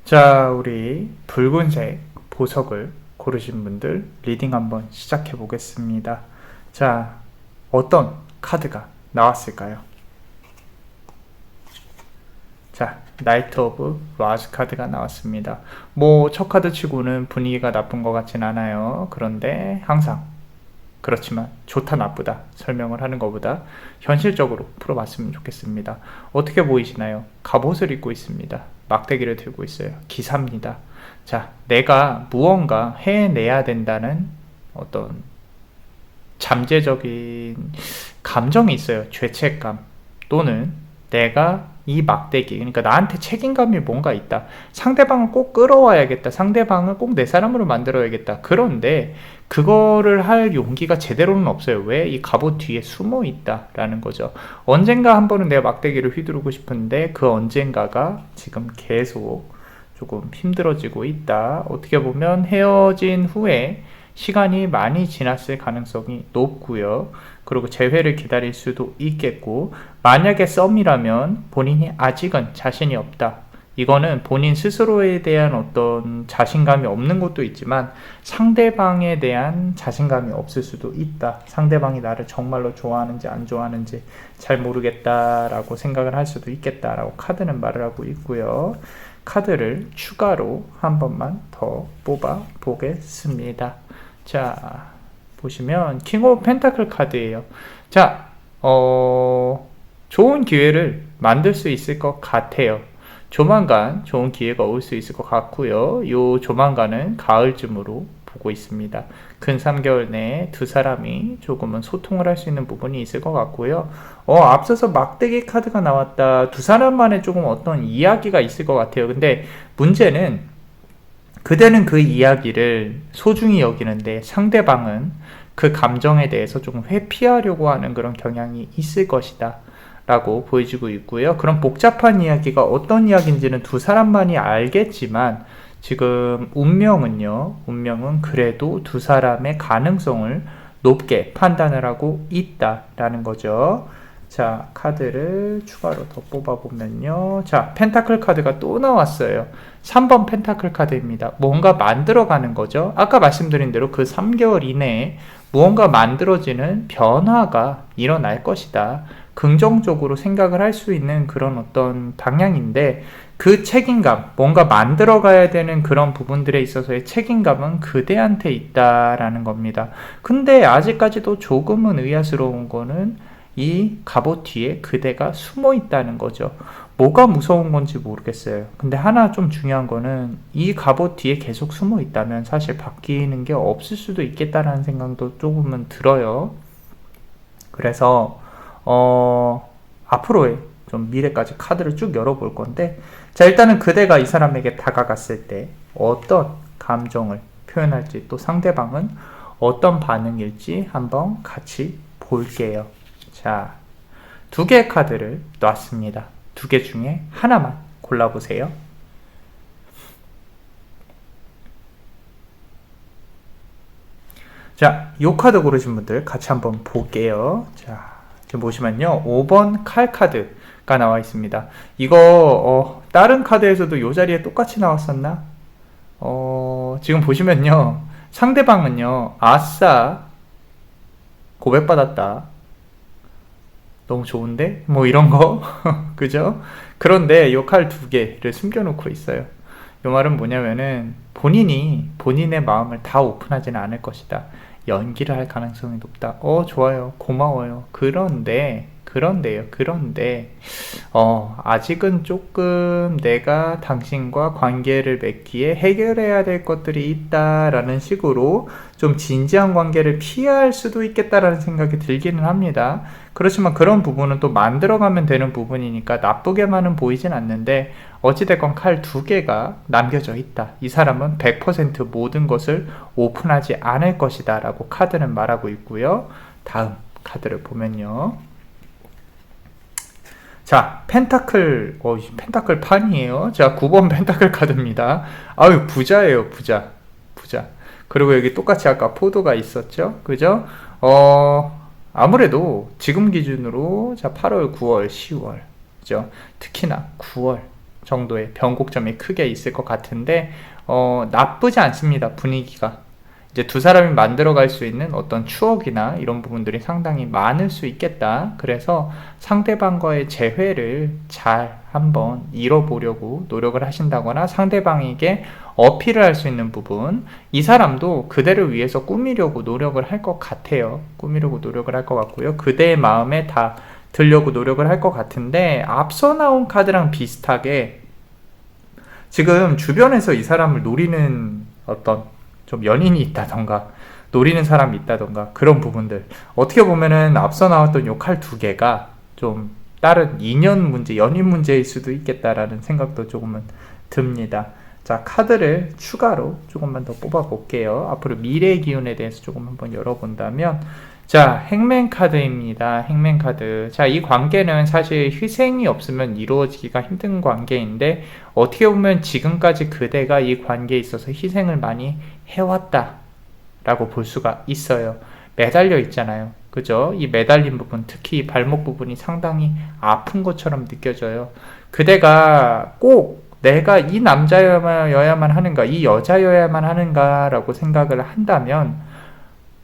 자, 우리 붉은색 보석을 고르신 분들 리딩 한번 시작해 보겠습니다. 자, 어떤 카드가 나왔을까요? 자, 나이트 오브 와즈 카드가 나왔습니다. 뭐 첫 카드 치고는 분위기가 나쁜 것 같진 않아요. 그런데 항상 그렇지만 좋다 나쁘다 설명을 하는 것보다 현실적으로 풀어봤으면 좋겠습니다. 어떻게 보이시나요? 갑옷을 입고 있습니다. 막대기를 들고 있어요. 기사입니다. 자, 내가 무언가 해내야 된다는 어떤 잠재적인 감정이 있어요. 죄책감 또는 내가 이 막대기, 그러니까 나한테 책임감이 뭔가 있다. 상대방을 꼭 끌어와야겠다. 상대방을 꼭 내 사람으로 만들어야겠다. 그런데 그거를 할 용기가 제대로는 없어요. 왜? 이 갑옷 뒤에 숨어 있다라는 거죠. 언젠가 한 번은 내가 막대기를 휘두르고 싶은데 그 언젠가가 지금 계속 조금 힘들어지고 있다. 어떻게 보면 헤어진 후에 시간이 많이 지났을 가능성이 높고요. 그리고 재회를 기다릴 수도 있겠고, 만약에 썸이라면 본인이 아직은 자신이 없다. 이거는 본인 스스로에 대한 어떤 자신감이 없는 것도 있지만 상대방에 대한 자신감이 없을 수도 있다. 상대방이 나를 정말로 좋아하는지 안 좋아하는지 잘 모르겠다라고 생각을 할 수도 있겠다라고 카드는 말을 하고 있고요. 카드를 추가로 한 번만 더 뽑아 보겠습니다. 자, 보시면 킹 오브 펜타클 카드예요. 자, 좋은 기회를 만들 수 있을 것 같아요. 조만간 좋은 기회가 올 수 있을 것 같고요. 요 조만간은 가을쯤으로 보고 있습니다. 근 3개월 내에 두 사람이 조금은 소통을 할 수 있는 부분이 있을 것 같고요. 앞서서 막대기 카드가 나왔다. 두 사람만의 조금 어떤 이야기가 있을 것 같아요. 근데 문제는 그대는 그 이야기를 소중히 여기는데 상대방은 그 감정에 대해서 조금 회피하려고 하는 그런 경향이 있을 것이다 라고 보여지고 있고요. 그런 복잡한 이야기가 어떤 이야기인지는 두 사람만이 알겠지만 지금 운명은 그래도 두 사람의 가능성을 높게 판단을 하고 있다라는 거죠. 자, 카드를 추가로 더 뽑아보면요. 자, 펜타클 카드가 또 나왔어요. 3번 펜타클 카드입니다. 뭔가 만들어가는 거죠. 아까 말씀드린 대로 그 3개월 이내에 무언가 만들어지는 변화가 일어날 것이다. 긍정적으로 생각을 할 수 있는 그런 어떤 방향인데 그 책임감, 뭔가 만들어가야 되는 그런 부분들에 있어서의 책임감은 그대한테 있다라는 겁니다. 근데 아직까지도 조금은 의아스러운 거는 이 갑옷 뒤에 그대가 숨어 있다는 거죠. 뭐가 무서운 건지 모르겠어요. 근데 하나 좀 중요한 거는 이 갑옷 뒤에 계속 숨어 있다면 사실 바뀌는 게 없을 수도 있겠다라는 생각도 조금은 들어요. 그래서 앞으로의 좀 미래까지 카드를 쭉 열어볼 건데, 자, 일단은 그대가 이 사람에게 다가갔을 때 어떤 감정을 표현할지, 또 상대방은 어떤 반응일지 한번 같이 볼게요. 자, 두 개의 카드를 놨습니다. 두 개 중에 하나만 골라보세요. 자, 이 카드 고르신 분들 같이 한번 볼게요. 자, 지금 보시면요, 5번 칼 카드가 나와 있습니다. 이거 다른 카드에서도 이 자리에 똑같이 나왔었나? 지금 보시면요, 상대방은요, 아싸 고백받았다, 너무 좋은데? 뭐 이런 거 그죠? 그런데 이 칼 두 개를 숨겨놓고 있어요. 이 말은 뭐냐면은 본인이 본인의 마음을 다 오픈하지는 않을 것이다. 연기를 할 가능성이 높다. 좋아요, 고마워요. 그런데 그런데 아직은 조금 내가 당신과 관계를 맺기에 해결해야 될 것들이 있다라는 식으로 좀 진지한 관계를 피할 수도 있겠다라는 생각이 들기는 합니다. 그렇지만 그런 부분은 또 만들어가면 되는 부분이니까 나쁘게만은 보이진 않는데, 어찌됐건 칼 두 개가 남겨져 있다. 이 사람은 100% 모든 것을 오픈하지 않을 것이다 라고 카드는 말하고 있고요. 다음 카드를 보면요, 자, 펜타클, 펜타클 판이에요. 자, 9번 펜타클 카드입니다. 아유, 부자예요, 부자. 그리고 여기 똑같이 아까 포도가 있었죠? 그죠? 아무래도 지금 기준으로, 자, 8월, 9월, 10월. 그죠? 특히나 9월 정도의 변곡점이 크게 있을 것 같은데, 나쁘지 않습니다, 분위기가. 이제 두 사람이 만들어갈 수 있는 어떤 추억이나 이런 부분들이 상당히 많을 수 있겠다. 그래서 상대방과의 재회를 잘 한번 이뤄보려고 노력을 하신다거나, 상대방에게 어필을 할 수 있는 부분, 이 사람도 그대를 위해서 꾸미려고 노력을 할 것 같아요. 꾸미려고 노력을 할 것 같고요. 그대의 마음에 다 들려고 노력을 할 것 같은데, 앞서 나온 카드랑 비슷하게 지금 주변에서 이 사람을 노리는 어떤 좀 연인이 있다던가 노리는 사람이 있다던가 그런 부분들, 어떻게 보면은 앞서 나왔던 요 칼 두 개가 좀 다른 인연 문제, 연인 문제일 수도 있겠다라는 생각도 조금은 듭니다. 자, 카드를 추가로 조금만 더 뽑아 볼게요. 앞으로 미래의 기운에 대해서 조금 한번 열어본다면, 자, 행맨 카드입니다. 행맨 카드. 자, 이 관계는 사실 희생이 없으면 이루어지기가 힘든 관계인데, 어떻게 보면 지금까지 그대가 이 관계에 있어서 희생을 많이 해왔다 라고 볼 수가 있어요. 매달려 있잖아요. 그죠? 이 매달린 부분, 특히 이 발목 부분이 상당히 아픈 것처럼 느껴져요. 그대가 꼭 내가 이 남자여야만 하는가, 이 여자여야만 하는가 라고 생각을 한다면,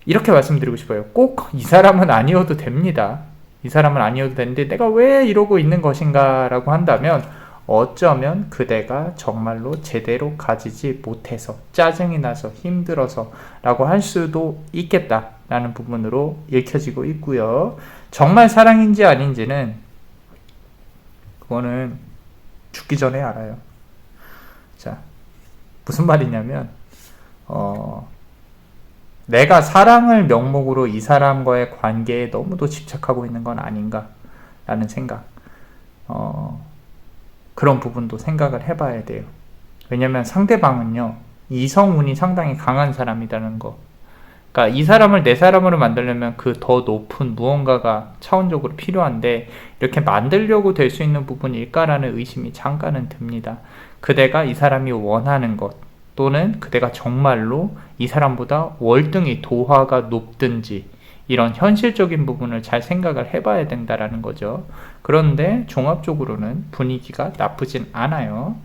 이렇게 말씀드리고 싶어요. 꼭 이 사람은 아니어도 됩니다. 이 사람은 아니어도 되는데 내가 왜 이러고 있는 것인가 라고 한다면, 어쩌면 그대가 정말로 제대로 가지지 못해서, 짜증이 나서, 힘들어서 라고 할 수도 있겠다 라는 부분으로 읽혀지고 있고요. 정말 사랑인지 아닌지는 그거는 죽기 전에 알아요. 자, 무슨 말이냐면, 내가 사랑을 명목으로 이 사람과의 관계에 너무도 집착하고 있는 건 아닌가 라는 생각, 그런 부분도 생각을 해봐야 돼요. 왜냐면 상대방은요, 이성운이 상당히 강한 사람이라는 거. 그러니까 이 사람을 내 사람으로 만들려면 그 더 높은 무언가가 차원적으로 필요한데, 이렇게 만들려고 될 수 있는 부분일까라는 의심이 잠깐은 듭니다. 그대가 이 사람이 원하는 것, 또는 그대가 정말로 이 사람보다 월등히 도화가 높든지, 이런 현실적인 부분을 잘 생각을 해봐야 된다라는 거죠. 그런데 종합적으로는 분위기가 나쁘진 않아요.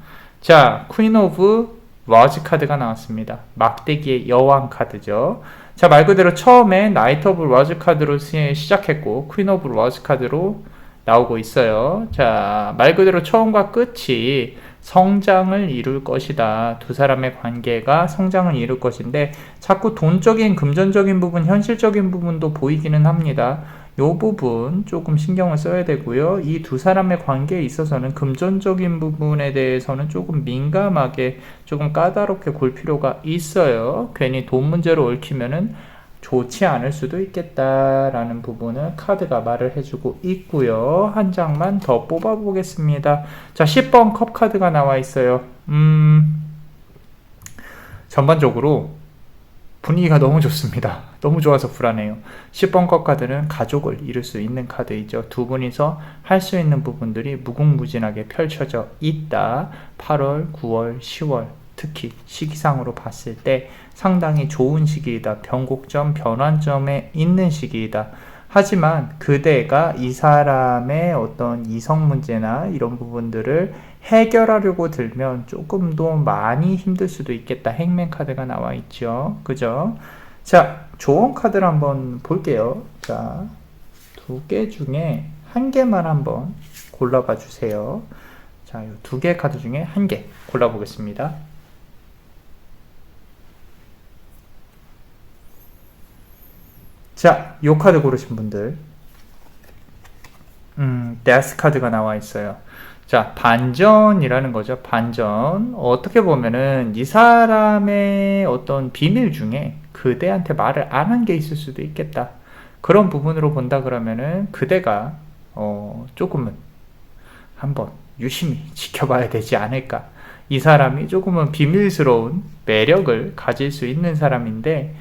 자, 퀸 오브 워즈 카드가 나왔습니다. 막대기의 여왕 카드죠. 자, 말 그대로 처음에 나이트 오브 워즈 카드로 시작했고 퀸 오브 워즈 카드로 나오고 있어요. 자, 말 그대로 처음과 끝이 성장을 이룰 것이다. 두 사람의 관계가 성장을 이룰 것인데, 자꾸 돈적인, 금전적인 부분, 현실적인 부분도 보이기는 합니다. 요 부분 조금 신경을 써야 되고요. 이 두 사람의 관계에 있어서는 금전적인 부분에 대해서는 조금 민감하게, 조금 까다롭게 골 필요가 있어요. 괜히 돈 문제로 얽히면은 좋지 않을 수도 있겠다라는 부분을 카드가 말을 해주고 있고요. 한 장만 더 뽑아보겠습니다. 자, 10번 컵 카드가 나와 있어요. 전반적으로 분위기가 너무 좋습니다. 너무 좋아서 불안해요. 10번 컵 카드는 가족을 이룰 수 있는 카드이죠. 두 분이서 할 수 있는 부분들이 무궁무진하게 펼쳐져 있다. 8월, 9월, 10월 특히 시기상으로 봤을 때 상당히 좋은 시기이다. 변곡점, 변환점에 있는 시기이다. 하지만 그대가 이 사람의 어떤 이성 문제나 이런 부분들을 해결하려고 들면 조금 더 많이 힘들 수도 있겠다. 행맨 카드가 나와 있죠. 그죠? 자, 조언 카드를 한번 볼게요. 자, 두 개 중에 한 개만 한번 골라봐 주세요. 자, 이 두 개 카드 중에 한 개 골라보겠습니다. 자, 요 카드 고르신 분들, 데스 카드가 나와 있어요. 자, 반전이라는 거죠. 반전. 어떻게 보면은 이 사람의 어떤 비밀 중에 그대한테 말을 안 한 게 있을 수도 있겠다. 그런 부분으로 본다 그러면은 그대가 조금은 한번 유심히 지켜봐야 되지 않을까. 이 사람이 조금은 비밀스러운 매력을 가질 수 있는 사람인데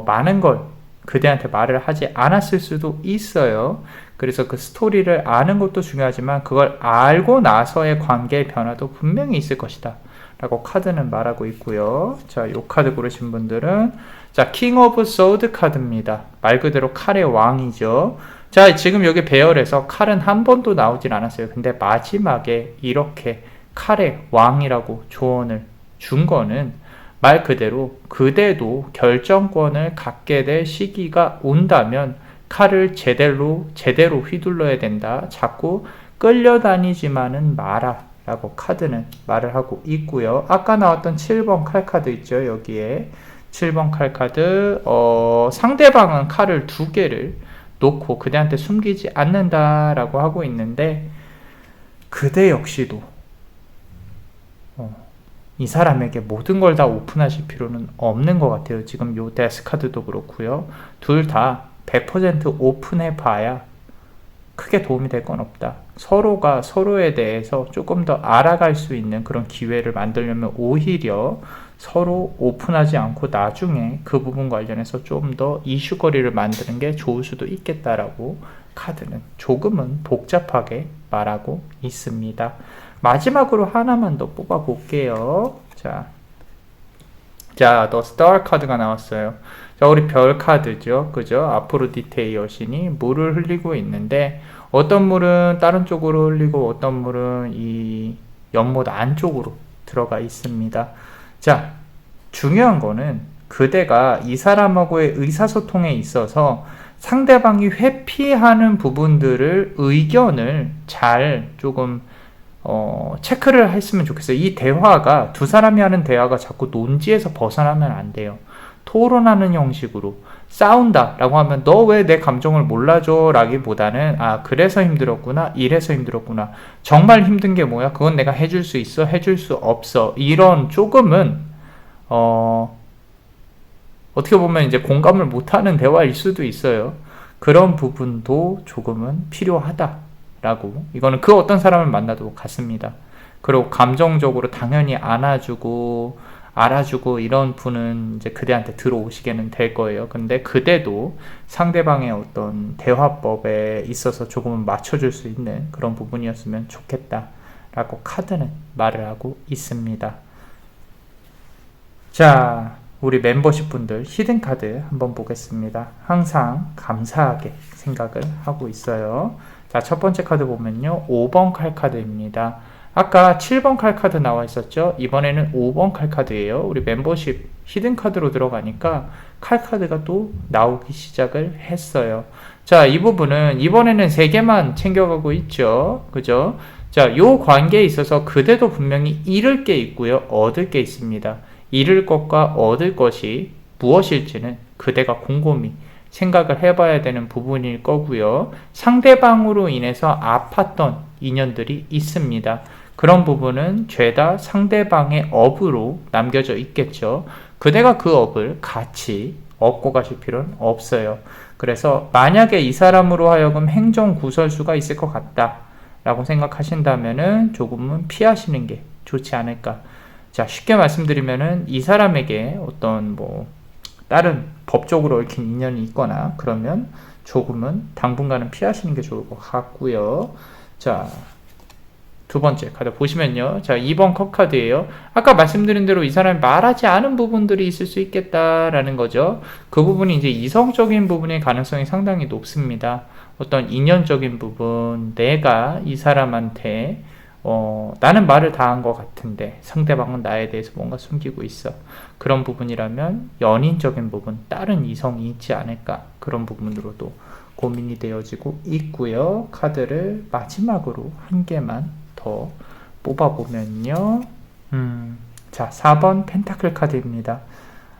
많은 걸 그대한테 말을 하지 않았을 수도 있어요. 그래서 그 스토리를 아는 것도 중요하지만 그걸 알고 나서의 관계의 변화도 분명히 있을 것이다 라고 카드는 말하고 있고요. 자, 이 카드 고르신 분들은 자, 킹 오브 소드 카드입니다. 말 그대로 칼의 왕이죠. 자, 지금 여기 배열에서 칼은 한 번도 나오진 않았어요. 근데 마지막에 이렇게 칼의 왕이라고 조언을 준 거는 말 그대로 그대도 결정권을 갖게 될 시기가 온다면 칼을 제대로 휘둘러야 된다. 자꾸 끌려다니지만은 마라 라고 카드는 말을 하고 있고요. 아까 나왔던 7번 칼 카드 있죠. 여기에 7번 칼 카드 상대방은 칼을 2개를 놓고 그대한테 숨기지 않는다라고 하고 있는데 그대 역시도 이 사람에게 모든 걸 다 오픈하실 필요는 없는 것 같아요. 지금 요 데스 카드도 그렇고요. 둘 다 100% 오픈해 봐야 크게 도움이 될 건 없다. 서로가 서로에 대해서 조금 더 알아갈 수 있는 그런 기회를 만들려면 오히려 서로 오픈하지 않고 나중에 그 부분 관련해서 좀 더 이슈거리를 만드는 게 좋을 수도 있겠다라고 카드는 조금은 복잡하게 말하고 있습니다. 마지막으로 하나만 더 뽑아 볼게요. 자, The Star 카드가 나왔어요. 자, 우리 별 카드죠. 그죠? 아프로디테의 여신이 물을 흘리고 있는데 어떤 물은 다른 쪽으로 흘리고 어떤 물은 이 연못 안쪽으로 들어가 있습니다. 자, 중요한 거는 그대가 이 사람하고의 의사소통에 있어서 상대방이 회피하는 부분들을 의견을 잘 조금 체크를 했으면 좋겠어요. 이 대화가 두 사람이 하는 대화가 자꾸 논지에서 벗어나면 안 돼요. 토론하는 형식으로 싸운다 라고 하면 너 왜 내 감정을 몰라줘 라기보다는 그래서 힘들었구나, 이래서 힘들었구나, 정말 힘든 게 뭐야, 그건 내가 해줄 수 있어, 해줄 수 없어, 이런 조금은 어떻게 보면 이제 공감을 못하는 대화일 수도 있어요. 그런 부분도 조금은 필요하다 라고, 이거는 그 어떤 사람을 만나도 같습니다. 그리고 감정적으로 당연히 안아주고 알아주고 이런 분은 이제 그대한테 들어오시게는 될 거예요. 근데 그대도 상대방의 어떤 대화법에 있어서 조금은 맞춰줄 수 있는 그런 부분이었으면 좋겠다 라고 카드는 말을 하고 있습니다. 자, 우리 멤버십 분들 히든 카드 한번 보겠습니다. 항상 감사하게 생각을 하고 있어요. 자, 첫 번째 카드 보면요, 5번 칼 카드입니다. 아까 7번 칼 카드 나와 있었죠? 이번에는 5번 칼 카드예요. 우리 멤버십 히든 카드로 들어가니까 칼 카드가 또 나오기 시작을 했어요. 자, 이 부분은 이번에는 3개만 챙겨가고 있죠. 그죠? 자, 요 관계에 있어서 그대도 분명히 잃을 게 있고요, 얻을 게 있습니다. 잃을 것과 얻을 것이 무엇일지는 그대가 곰곰이 생각을 해봐야 되는 부분일 거고요. 상대방으로 인해서 아팠던 인연들이 있습니다. 그런 부분은 죄다 상대방의 업으로 남겨져 있겠죠. 그대가 그 업을 같이 업고 가실 필요는 없어요. 그래서 만약에 이 사람으로 하여금 행정구설수가 있을 것 같다 라고 생각하신다면은 조금은 피하시는 게 좋지 않을까. 자, 쉽게 말씀드리면은 이 사람에게 어떤 다른 법적으로 얽힌 인연이 있거나 그러면 조금은 당분간은 피하시는 게 좋을 것 같고요. 자, 두 번째 카드 보시면요. 자, 2번 컵 카드예요. 아까 말씀드린 대로 이 사람이 말하지 않은 부분들이 있을 수 있겠다라는 거죠. 그 부분이 이제 이성적인 부분의 가능성이 상당히 높습니다. 어떤 인연적인 부분, 내가 이 사람한테 나는 말을 다 한 것 같은데 상대방은 나에 대해서 뭔가 숨기고 있어. 그런 부분이라면 연인적인 부분, 다른 이성이 있지 않을까. 그런 부분으로도 고민이 되어지고 있고요. 카드를 마지막으로 한 개만 더 뽑아보면요. 자, 4번 펜타클 카드입니다.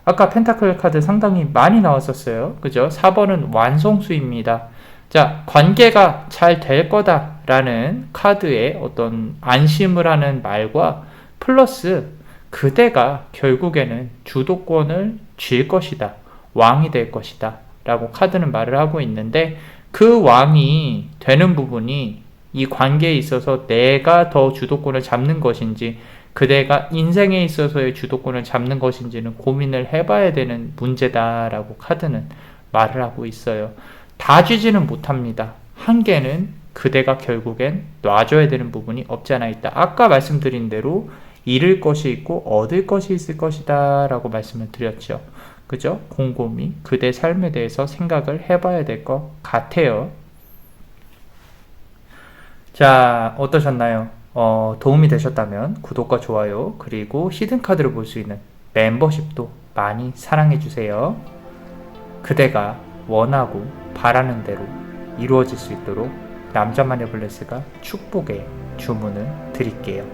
아까 펜타클 카드 상당히 많이 나왔었어요. 그죠? 4번은 완성수입니다. 자, 관계가 잘 될 거다라는 카드의 어떤 안심을 하는 말과 플러스 그대가 결국에는 주도권을 쥘 것이다. 왕이 될 것이다. 라고 카드는 말을 하고 있는데 그 왕이 되는 부분이 이 관계에 있어서 내가 더 주도권을 잡는 것인지 그대가 인생에 있어서의 주도권을 잡는 것인지는 고민을 해봐야 되는 문제다라고 카드는 말을 하고 있어요. 다 쥐지는 못합니다. 한계는 그대가 결국엔 놔줘야 되는 부분이 없지 않아 있다. 아까 말씀드린 대로 잃을 것이 있고 얻을 것이 있을 것이다 라고 말씀을 드렸죠. 그죠? 곰곰이 그대 삶에 대해서 생각을 해봐야 될 것 같아요. 자, 어떠셨나요? 도움이 되셨다면 구독과 좋아요 그리고 히든카드를 볼 수 있는 멤버십도 많이 사랑해주세요. 그대가 원하고 바라는 대로 이루어질 수 있도록 남자마녀 블레스가 축복의 주문을 드릴게요.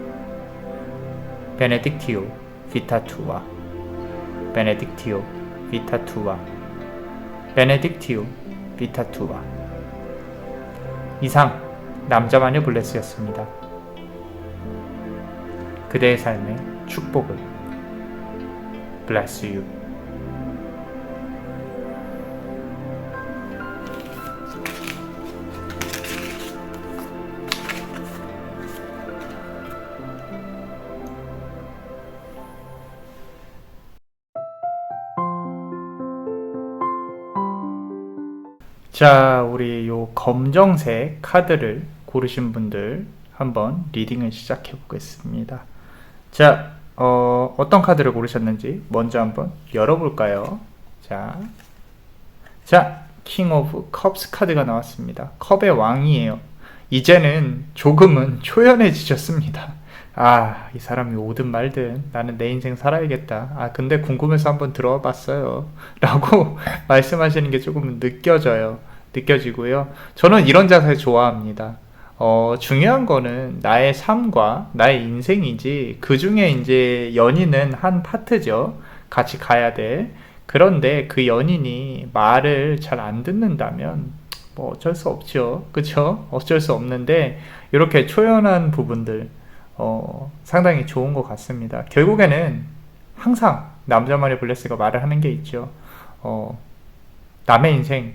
베네딕티오 비타투아 베네딕티오 비타투아 베네딕티오 비타투아. 이상 남자마녀 블레스였습니다. 그대의 삶의 축복을 Bless you. 자, 우리 요 검정색 카드를 고르신 분들 한번 리딩을 시작해 보겠습니다. 자, 어떤 카드를 고르셨는지 먼저 한번 열어볼까요? 자, 킹 오브 컵스 카드가 나왔습니다. 컵의 왕이에요. 이제는 조금은 초연해지셨습니다. 아, 이 사람이 오든 말든 나는 내 인생 살아야겠다. 아, 근데 궁금해서 한번 들어와 봤어요. 라고 말씀하시는 게 조금은 느껴지고요. 저는 이런 자세 좋아합니다. 중요한 거는 나의 삶과 나의 인생이지, 그 중에 이제 연인은 한 파트죠. 같이 가야 돼. 그런데 그 연인이 말을 잘 안 듣는다면, 뭐 어쩔 수 없죠. 그쵸? 어쩔 수 없는데, 이렇게 초연한 부분들, 상당히 좋은 것 같습니다. 결국에는 항상 남자만의 블레스가 말을 하는 게 있죠. 남의 인생,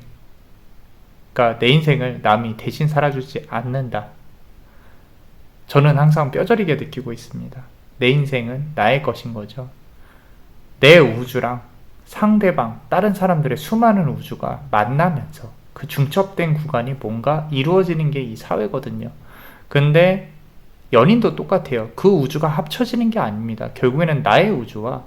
그러니까 내 인생을 남이 대신 살아주지 않는다. 저는 항상 뼈저리게 느끼고 있습니다. 내 인생은 나의 것인 거죠. 내 우주랑 상대방, 다른 사람들의 수많은 우주가 만나면서 그 중첩된 구간이 뭔가 이루어지는 게 이 사회거든요. 근데 연인도 똑같아요. 그 우주가 합쳐지는 게 아닙니다. 결국에는 나의 우주와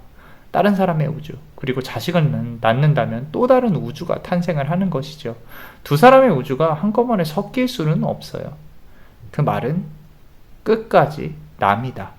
다른 사람의 우주, 그리고 자식을 낳는다면 또 다른 우주가 탄생을 하는 것이죠. 두 사람의 우주가 한꺼번에 섞일 수는 없어요. 그 말은 끝까지 남이다.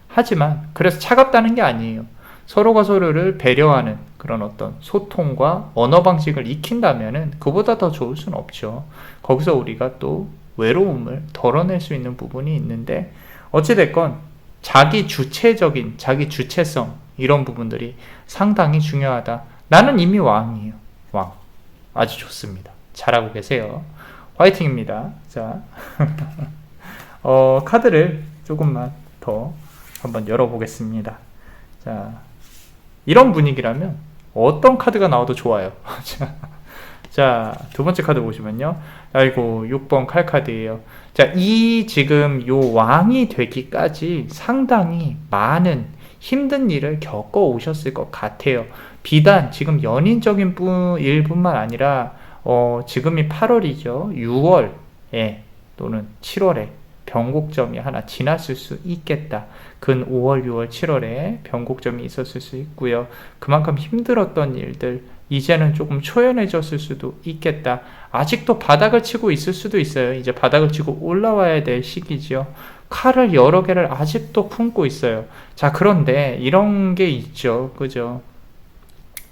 하지만 그래서 차갑다는 게 아니에요. 서로가 서로를 배려하는 그런 어떤 소통과 언어 방식을 익힌다면은 그보다 더 좋을 수는 없죠. 거기서 우리가 또 외로움을 덜어낼 수 있는 부분이 있는데, 어찌됐건 자기 주체적인, 자기 주체성, 이런 부분들이 상당히 중요하다. 나는 이미 왕이에요. 왕. 아주 좋습니다. 잘하고 계세요. 화이팅입니다. 자, 카드를 조금만 더 한번 열어보겠습니다. 자, 이런 분위기라면 어떤 카드가 나와도 좋아요. 자, 두 번째 카드 보시면요. 아이고, 6번 칼카드예요. 자, 지금 요 왕이 되기까지 상당히 많은 힘든 일을 겪어 오셨을 것 같아요. 비단 지금 연인적인 일뿐만 아니라 지금이 8월이죠. 6월에 또는 7월에 변곡점이 하나 지났을 수 있겠다. 근 5월, 6월, 7월에 변곡점이 있었을 수 있고요. 그만큼 힘들었던 일들 이제는 조금 초연해졌을 수도 있겠다. 아직도 바닥을 치고 있을 수도 있어요. 이제 바닥을 치고 올라와야 될 시기죠. 칼을 여러 개를 아직도 품고 있어요. 자, 그런데 이런 게 있죠. 그죠?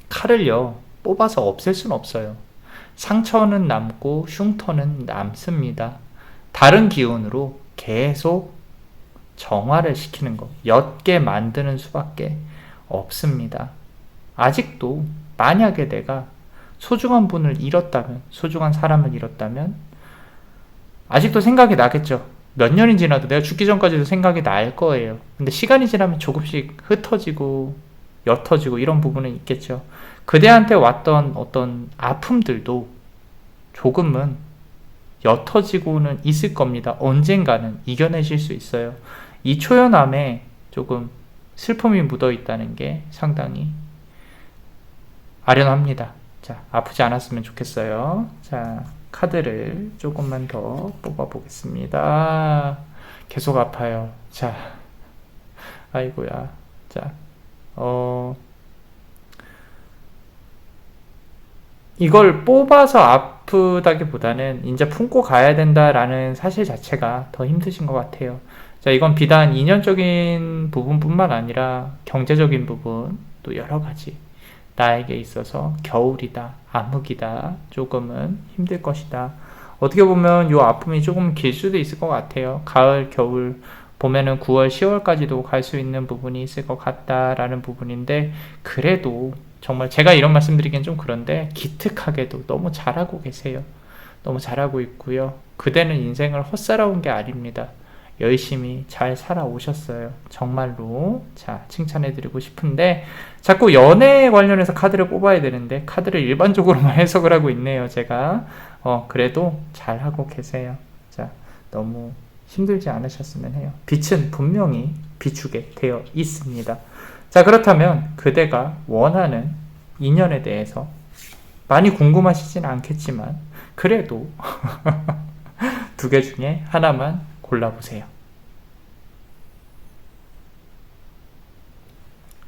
칼을요, 뽑아서 없앨 수는 없어요. 상처는 남고 흉터는 남습니다. 다른 기운으로 계속 정화를 시키는 거, 옅게 만드는 수밖에 없습니다. 아직도 만약에 내가 소중한 분을 잃었다면, 소중한 사람을 잃었다면 아직도 생각이 나겠죠. 몇 년이 지나도 내가 죽기 전까지도 생각이 날 거예요. 근데 시간이 지나면 조금씩 흩어지고 옅어지고 이런 부분은 있겠죠. 그대한테 왔던 어떤 아픔들도 조금은 옅어지고는 있을 겁니다. 언젠가는 이겨내실 수 있어요. 이 초연함에 조금 슬픔이 묻어 있다는 게 상당히 아련합니다. 자, 아프지 않았으면 좋겠어요. 자, 카드를 조금만 더 뽑아 보겠습니다. 계속 아파요. 자, 아이고야. 자, 이걸 뽑아서 아프다기보다는 이제 품고 가야 된다라는 사실 자체가 더 힘드신 것 같아요. 자, 이건 비단 인연적인 부분뿐만 아니라 경제적인 부분, 또 여러 가지 나에게 있어서 겨울이다, 암흑이다, 조금은 힘들 것이다. 어떻게 보면 이 아픔이 조금 길 수도 있을 것 같아요. 가을, 겨울, 봄에는 9월, 10월까지도 갈 수 있는 부분이 있을 것 같다라는 부분인데, 그래도 정말 제가 이런 말씀드리기엔 좀 그런데 기특하게도 너무 잘하고 계세요. 너무 잘하고 있고요. 그대는 인생을 헛살아온 게 아닙니다. 열심히 잘 살아오셨어요. 정말로. 자, 칭찬해드리고 싶은데 자꾸 연애에 관련해서 카드를 뽑아야 되는데 카드를 일반적으로만 해석을 하고 있네요. 제가 그래도 잘하고 계세요. 자, 너무 힘들지 않으셨으면 해요. 빛은 분명히 비추게 되어 있습니다. 자, 그렇다면 그대가 원하는 인연에 대해서 많이 궁금하시진 않겠지만 그래도 두 개 중에 하나만 골라보세요.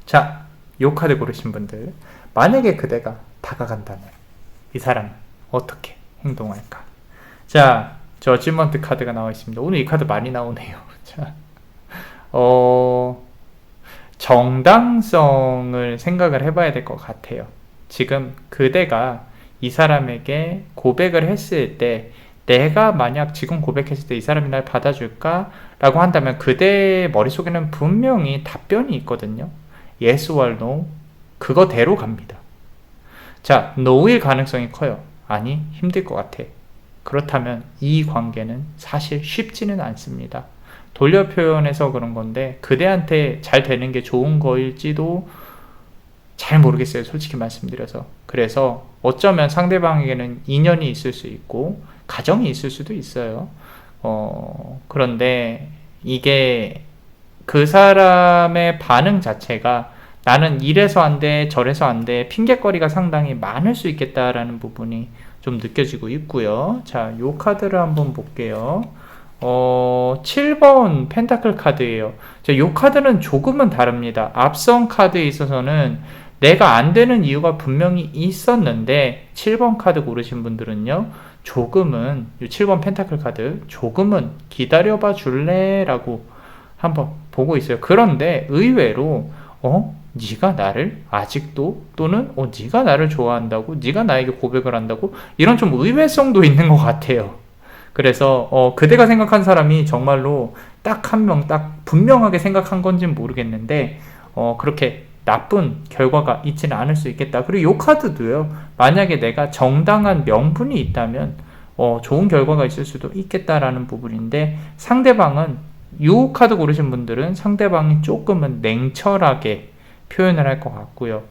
자, 요 카드 고르신 분들, 만약에 그대가 다가간다면 이 사람은 어떻게 행동할까? 자, 저지먼트 카드가 나와 있습니다. 오늘 이 카드 많이 나오네요. 자, 정당성을 생각을 해봐야 될 것 같아요. 지금 그대가 이 사람에게 고백을 했을 때 내가 만약 지금 고백했을 때 이 사람이 날 받아줄까? 라고 한다면 그대의 머릿속에는 분명히 답변이 있거든요. Yes or No. 그거대로 갑니다. 자, No일 가능성이 커요. 아니, 힘들 것 같아. 그렇다면 이 관계는 사실 쉽지는 않습니다. 돌려 표현해서 그런 건데 그대한테 잘 되는 게 좋은 거일지도 잘 모르겠어요. 솔직히 말씀드려서. 그래서 어쩌면 상대방에게는 인연이 있을 수 있고 가정이 있을 수도 있어요. 그런데 이게 그 사람의 반응 자체가 나는 이래서 안 돼, 저래서 안 돼, 핑계거리가 상당히 많을 수 있겠다라는 부분이 좀 느껴지고 있고요. 자, 요 카드를 한번 볼게요. 7번 펜타클 카드예요. 자, 요 카드는 조금은 다릅니다. 앞선 카드에 있어서는 내가 안 되는 이유가 분명히 있었는데 7번 카드 고르신 분들은요, 조금은, 요 7번 펜타클 카드, 조금은 기다려봐 줄래? 라고 한번 보고 있어요. 그런데 의외로 네가 나를 아직도, 또는 네가 나를 좋아한다고, 네가 나에게 고백을 한다고, 이런 좀 의외성도 있는 것 같아요. 그래서 그대가 생각한 사람이 정말로 딱 한 명, 딱 분명하게 생각한 건지는 모르겠는데 그렇게 나쁜 결과가 있지는 않을 수 있겠다. 그리고 이 카드도요, 만약에 내가 정당한 명분이 있다면 좋은 결과가 있을 수도 있겠다라는 부분인데, 상대방은, 이 카드 고르신 분들은 상대방이 조금은 냉철하게 표현을 할 것 같고요.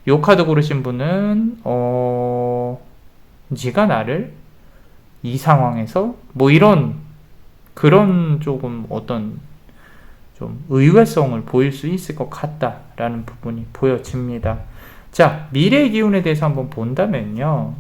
이 카드 고르신 분은 네가 나를 이 상황에서 뭐 이런 그런 조금 어떤 좀 의외성을 보일 수 있을 것 같다라는 부분이 보여집니다. 자, 미래의 기운에 대해서 한번 본다면요.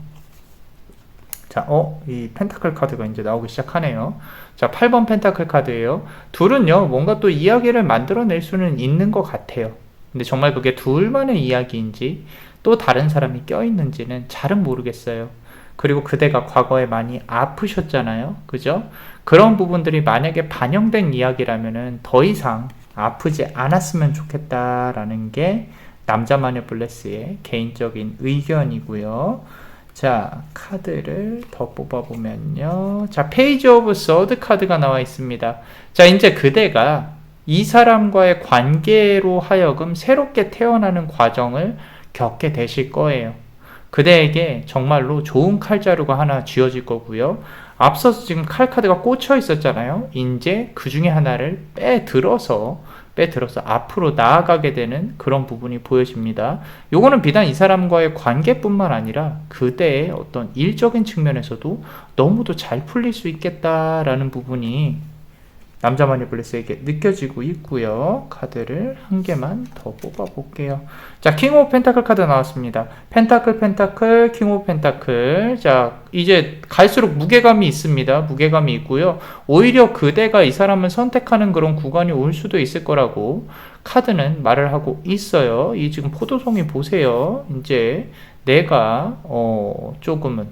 자, 이 펜타클 카드가 이제 나오기 시작하네요. 자, 8번 펜타클 카드예요. 둘은요, 뭔가 또 이야기를 만들어낼 수는 있는 것 같아요. 근데 정말 그게 둘만의 이야기인지 또 다른 사람이 껴있는지는 잘은 모르겠어요. 그리고 그대가 과거에 많이 아프셨잖아요. 그죠? 그런 부분들이 만약에 반영된 이야기라면은 더 이상 아프지 않았으면 좋겠다라는 게 남자마녀 블레스의 개인적인 의견이고요. 자, 카드를 더 뽑아보면요. 자, 페이지 오브 서드 카드가 나와 있습니다. 자, 이제 그대가 이 사람과의 관계로 하여금 새롭게 태어나는 과정을 겪게 되실 거예요. 그대에게 정말로 좋은 칼자루가 하나 쥐어질 거고요. 앞서서 지금 칼 카드가 꽂혀 있었잖아요. 이제 그 중에 하나를 빼들어서 앞으로 나아가게 되는 그런 부분이 보여집니다. 요거는 비단 이 사람과의 관계뿐만 아니라 그대의 어떤 일적인 측면에서도 너무도 잘 풀릴 수 있겠다라는 부분이 남자 마니플레스에게 느껴지고 있고요. 카드를 한 개만 더 뽑아 볼게요. 자, 킹 오브 펜타클 카드 나왔습니다. 펜타클, 킹 오브 펜타클. 자, 이제 갈수록 무게감이 있습니다. 무게감이 있고요. 오히려 그대가 이 사람을 선택하는 그런 구간이 올 수도 있을 거라고 카드는 말을 하고 있어요. 이 지금 포도송이 보세요. 이제 내가 조금은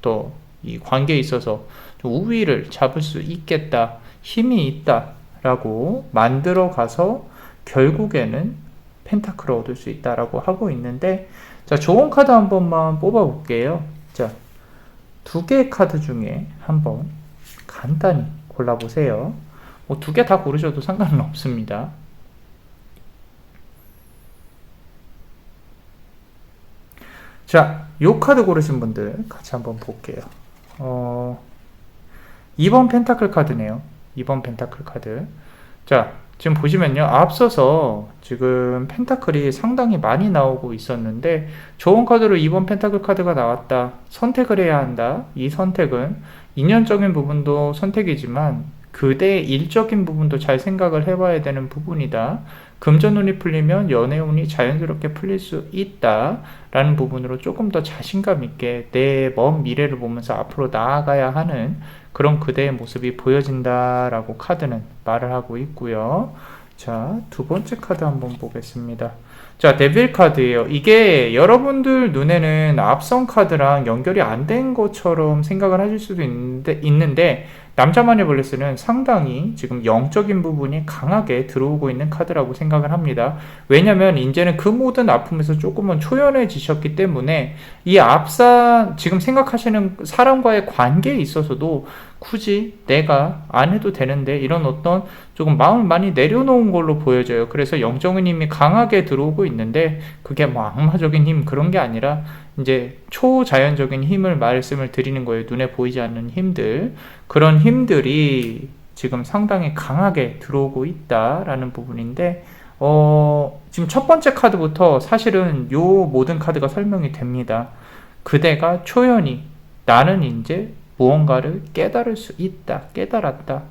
더 이 관계에 있어서 좀 우위를 잡을 수 있겠다, 힘이 있다 라고 만들어 가서 결국에는 펜타클을 얻을 수 있다라고 하고 있는데, 자, 좋은 카드 한 번만 뽑아 볼게요. 자, 두 개의 카드 중에 한번 간단히 골라 보세요. 뭐 두 개 다 고르셔도 상관은 없습니다. 자, 요 카드 고르신 분들 같이 한번 볼게요. 2번 펜타클 카드네요. 2번 펜타클 카드. 자, 지금 보시면요. 앞서서 지금 펜타클이 상당히 많이 나오고 있었는데, 좋은 카드로 2번 펜타클 카드가 나왔다. 선택을 해야 한다. 이 선택은 인연적인 부분도 선택이지만 그대의 일적인 부분도 잘 생각을 해봐야 되는 부분이다. 금전운이 풀리면 연애운이 자연스럽게 풀릴 수 있다 라는 부분으로 조금 더 자신감 있게 내 먼 미래를 보면서 앞으로 나아가야 하는 그런 그대의 모습이 보여진다 라고 카드는 말을 하고 있고요. 자, 두 번째 카드 한번 보겠습니다. 자, 데빌 카드예요. 이게 여러분들 눈에는 앞선 카드랑 연결이 안 된 것처럼 생각을 하실 수도 있는데 남자 마니플레스는 상당히 지금 영적인 부분이 강하게 들어오고 있는 카드라고 생각을 합니다. 왜냐면 이제는 그 모든 아픔에서 조금은 초연해지셨기 때문에 이 지금 생각하시는 사람과의 관계에 있어서도 굳이 내가 안 해도 되는데 이런 어떤 조금 마음을 많이 내려놓은 걸로 보여져요. 그래서 영적인 힘이 강하게 들어오고 있는데 그게 뭐 악마적인 힘 그런 게 아니라 이제 초자연적인 힘을 말씀을 드리는 거예요. 눈에 보이지 않는 힘들. 그런 힘들이 지금 상당히 강하게 들어오고 있다라는 부분인데, 지금 첫 번째 카드부터 사실은 요 모든 카드가 설명이 됩니다. 그대가 초연히 나는 이제 무언가를 깨달을 수 있다. 깨달았다.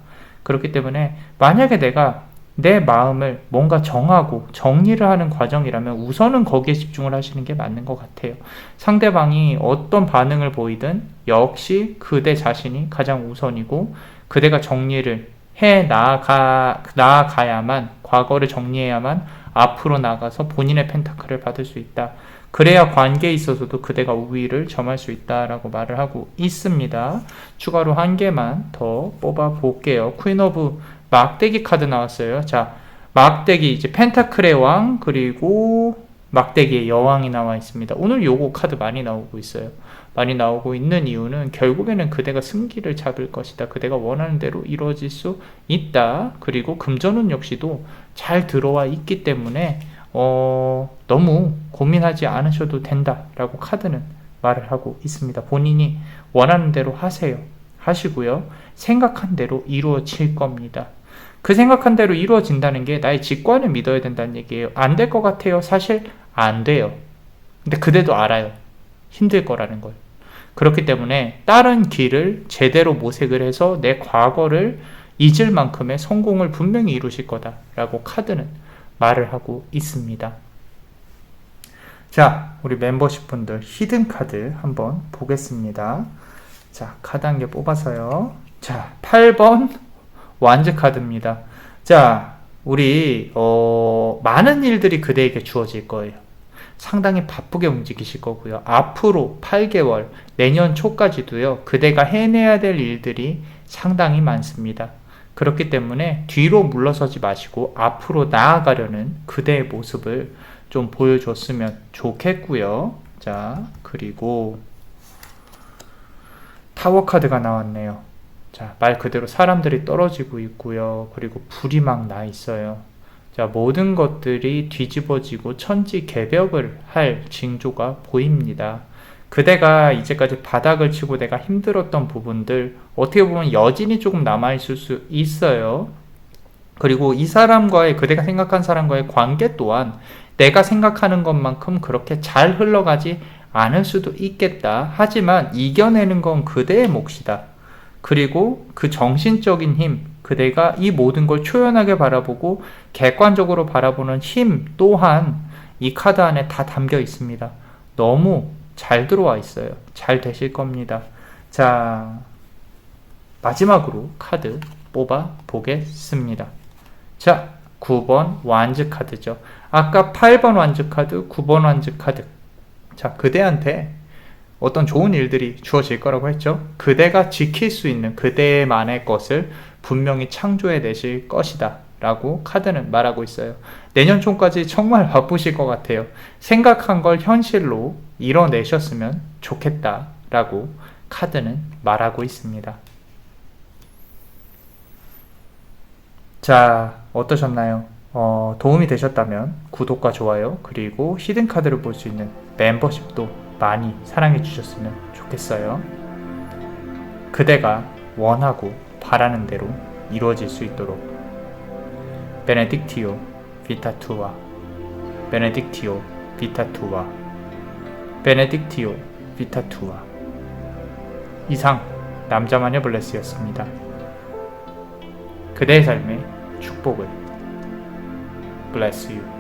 그렇기 때문에 만약에 내가 내 마음을 뭔가 정하고 정리를 하는 과정이라면 우선은 거기에 집중을 하시는 게 맞는 것 같아요. 상대방이 어떤 반응을 보이든 역시 그대 자신이 가장 우선이고 그대가 정리를 해 나아가야만, 과거를 정리해야만 앞으로 나가서 본인의 펜타클을 받을 수 있다. 그래야 관계에 있어서도 그대가 우위를 점할 수 있다라고 말을 하고 있습니다. 추가로 한 개만 더 뽑아 볼게요. 퀸 오브 막대기 카드 나왔어요. 자, 막대기 이제 펜타클의 왕 그리고 막대기의 여왕이 나와 있습니다. 오늘 요거 카드 많이 나오고 있어요. 많이 나오고 있는 이유는 결국에는 그대가 승기를 잡을 것이다. 그대가 원하는 대로 이루어질 수 있다. 그리고 금전운 역시도 잘 들어와 있기 때문에 너무 고민하지 않으셔도 된다라고 카드는 말을 하고 있습니다. 본인이 원하는 대로 하시고요. 생각한 대로 이루어질 겁니다. 그 생각한 대로 이루어진다는 게 나의 직관을 믿어야 된다는 얘기예요. 안 될 것 같아요. 사실 안 돼요. 근데 그대도 알아요. 힘들 거라는 걸. 그렇기 때문에 다른 길을 제대로 모색을 해서 내 과거를 잊을 만큼의 성공을 분명히 이루실 거다라고 카드는 말을 하고 있습니다. 자, 우리 멤버십 분들 히든 카드 한번 보겠습니다. 자, 카드 한 개 뽑아서요. 자, 8번 완즈 카드입니다. 자, 우리 많은 일들이 그대에게 주어질 거예요. 상당히 바쁘게 움직이실 거고요. 앞으로 8개월, 내년 초까지도요. 그대가 해내야 될 일들이 상당히 많습니다. 그렇기 때문에 뒤로 물러서지 마시고 앞으로 나아가려는 그대의 모습을 좀 보여줬으면 좋겠고요. 자, 그리고 타워 카드가 나왔네요. 자, 말 그대로 사람들이 떨어지고 있고요. 그리고 불이 막 나 있어요. 자, 모든 것들이 뒤집어지고 천지개벽을 할 징조가 보입니다. 그대가 이제까지 바닥을 치고 내가 힘들었던 부분들 어떻게 보면 여진이 조금 남아있을 수 있어요. 그리고 이 사람과의 그대가 생각한 사람과의 관계 또한 내가 생각하는 것만큼 그렇게 잘 흘러가지 않을 수도 있겠다. 하지만 이겨내는 건 그대의 몫이다. 그리고 그 정신적인 힘, 그대가 이 모든 걸 초연하게 바라보고 객관적으로 바라보는 힘 또한 이 카드 안에 다 담겨 있습니다. 너무 잘 들어와 있어요. 잘 되실 겁니다. 자, 마지막으로 카드 뽑아 보겠습니다. 자, 9번 완즈 카드죠. 아까 8번 완즈 카드, 9번 완즈 카드. 자, 그대한테 어떤 좋은 일들이 주어질 거라고 했죠. 그대가 지킬 수 있는 그대만의 것을 분명히 창조해 내실 것이다 라고 카드는 말하고 있어요. 내년 초까지 정말 바쁘실 것 같아요. 생각한 걸 현실로 이뤄내셨으면 좋겠다 라고 카드는 말하고 있습니다. 자, 어떠셨나요? 도움이 되셨다면 구독과 좋아요 그리고 히든카드를 볼 수 있는 멤버십도 많이 사랑해 주셨으면 좋겠어요. 그대가 원하고 바라는 대로 이루어질 수 있도록 베네딕티오 비타투아 베네딕티오 비타투아 베네딕티오 비타투아. 이상 남자마녀 블레스였습니다. 그대의 삶에 축복을. Bless you.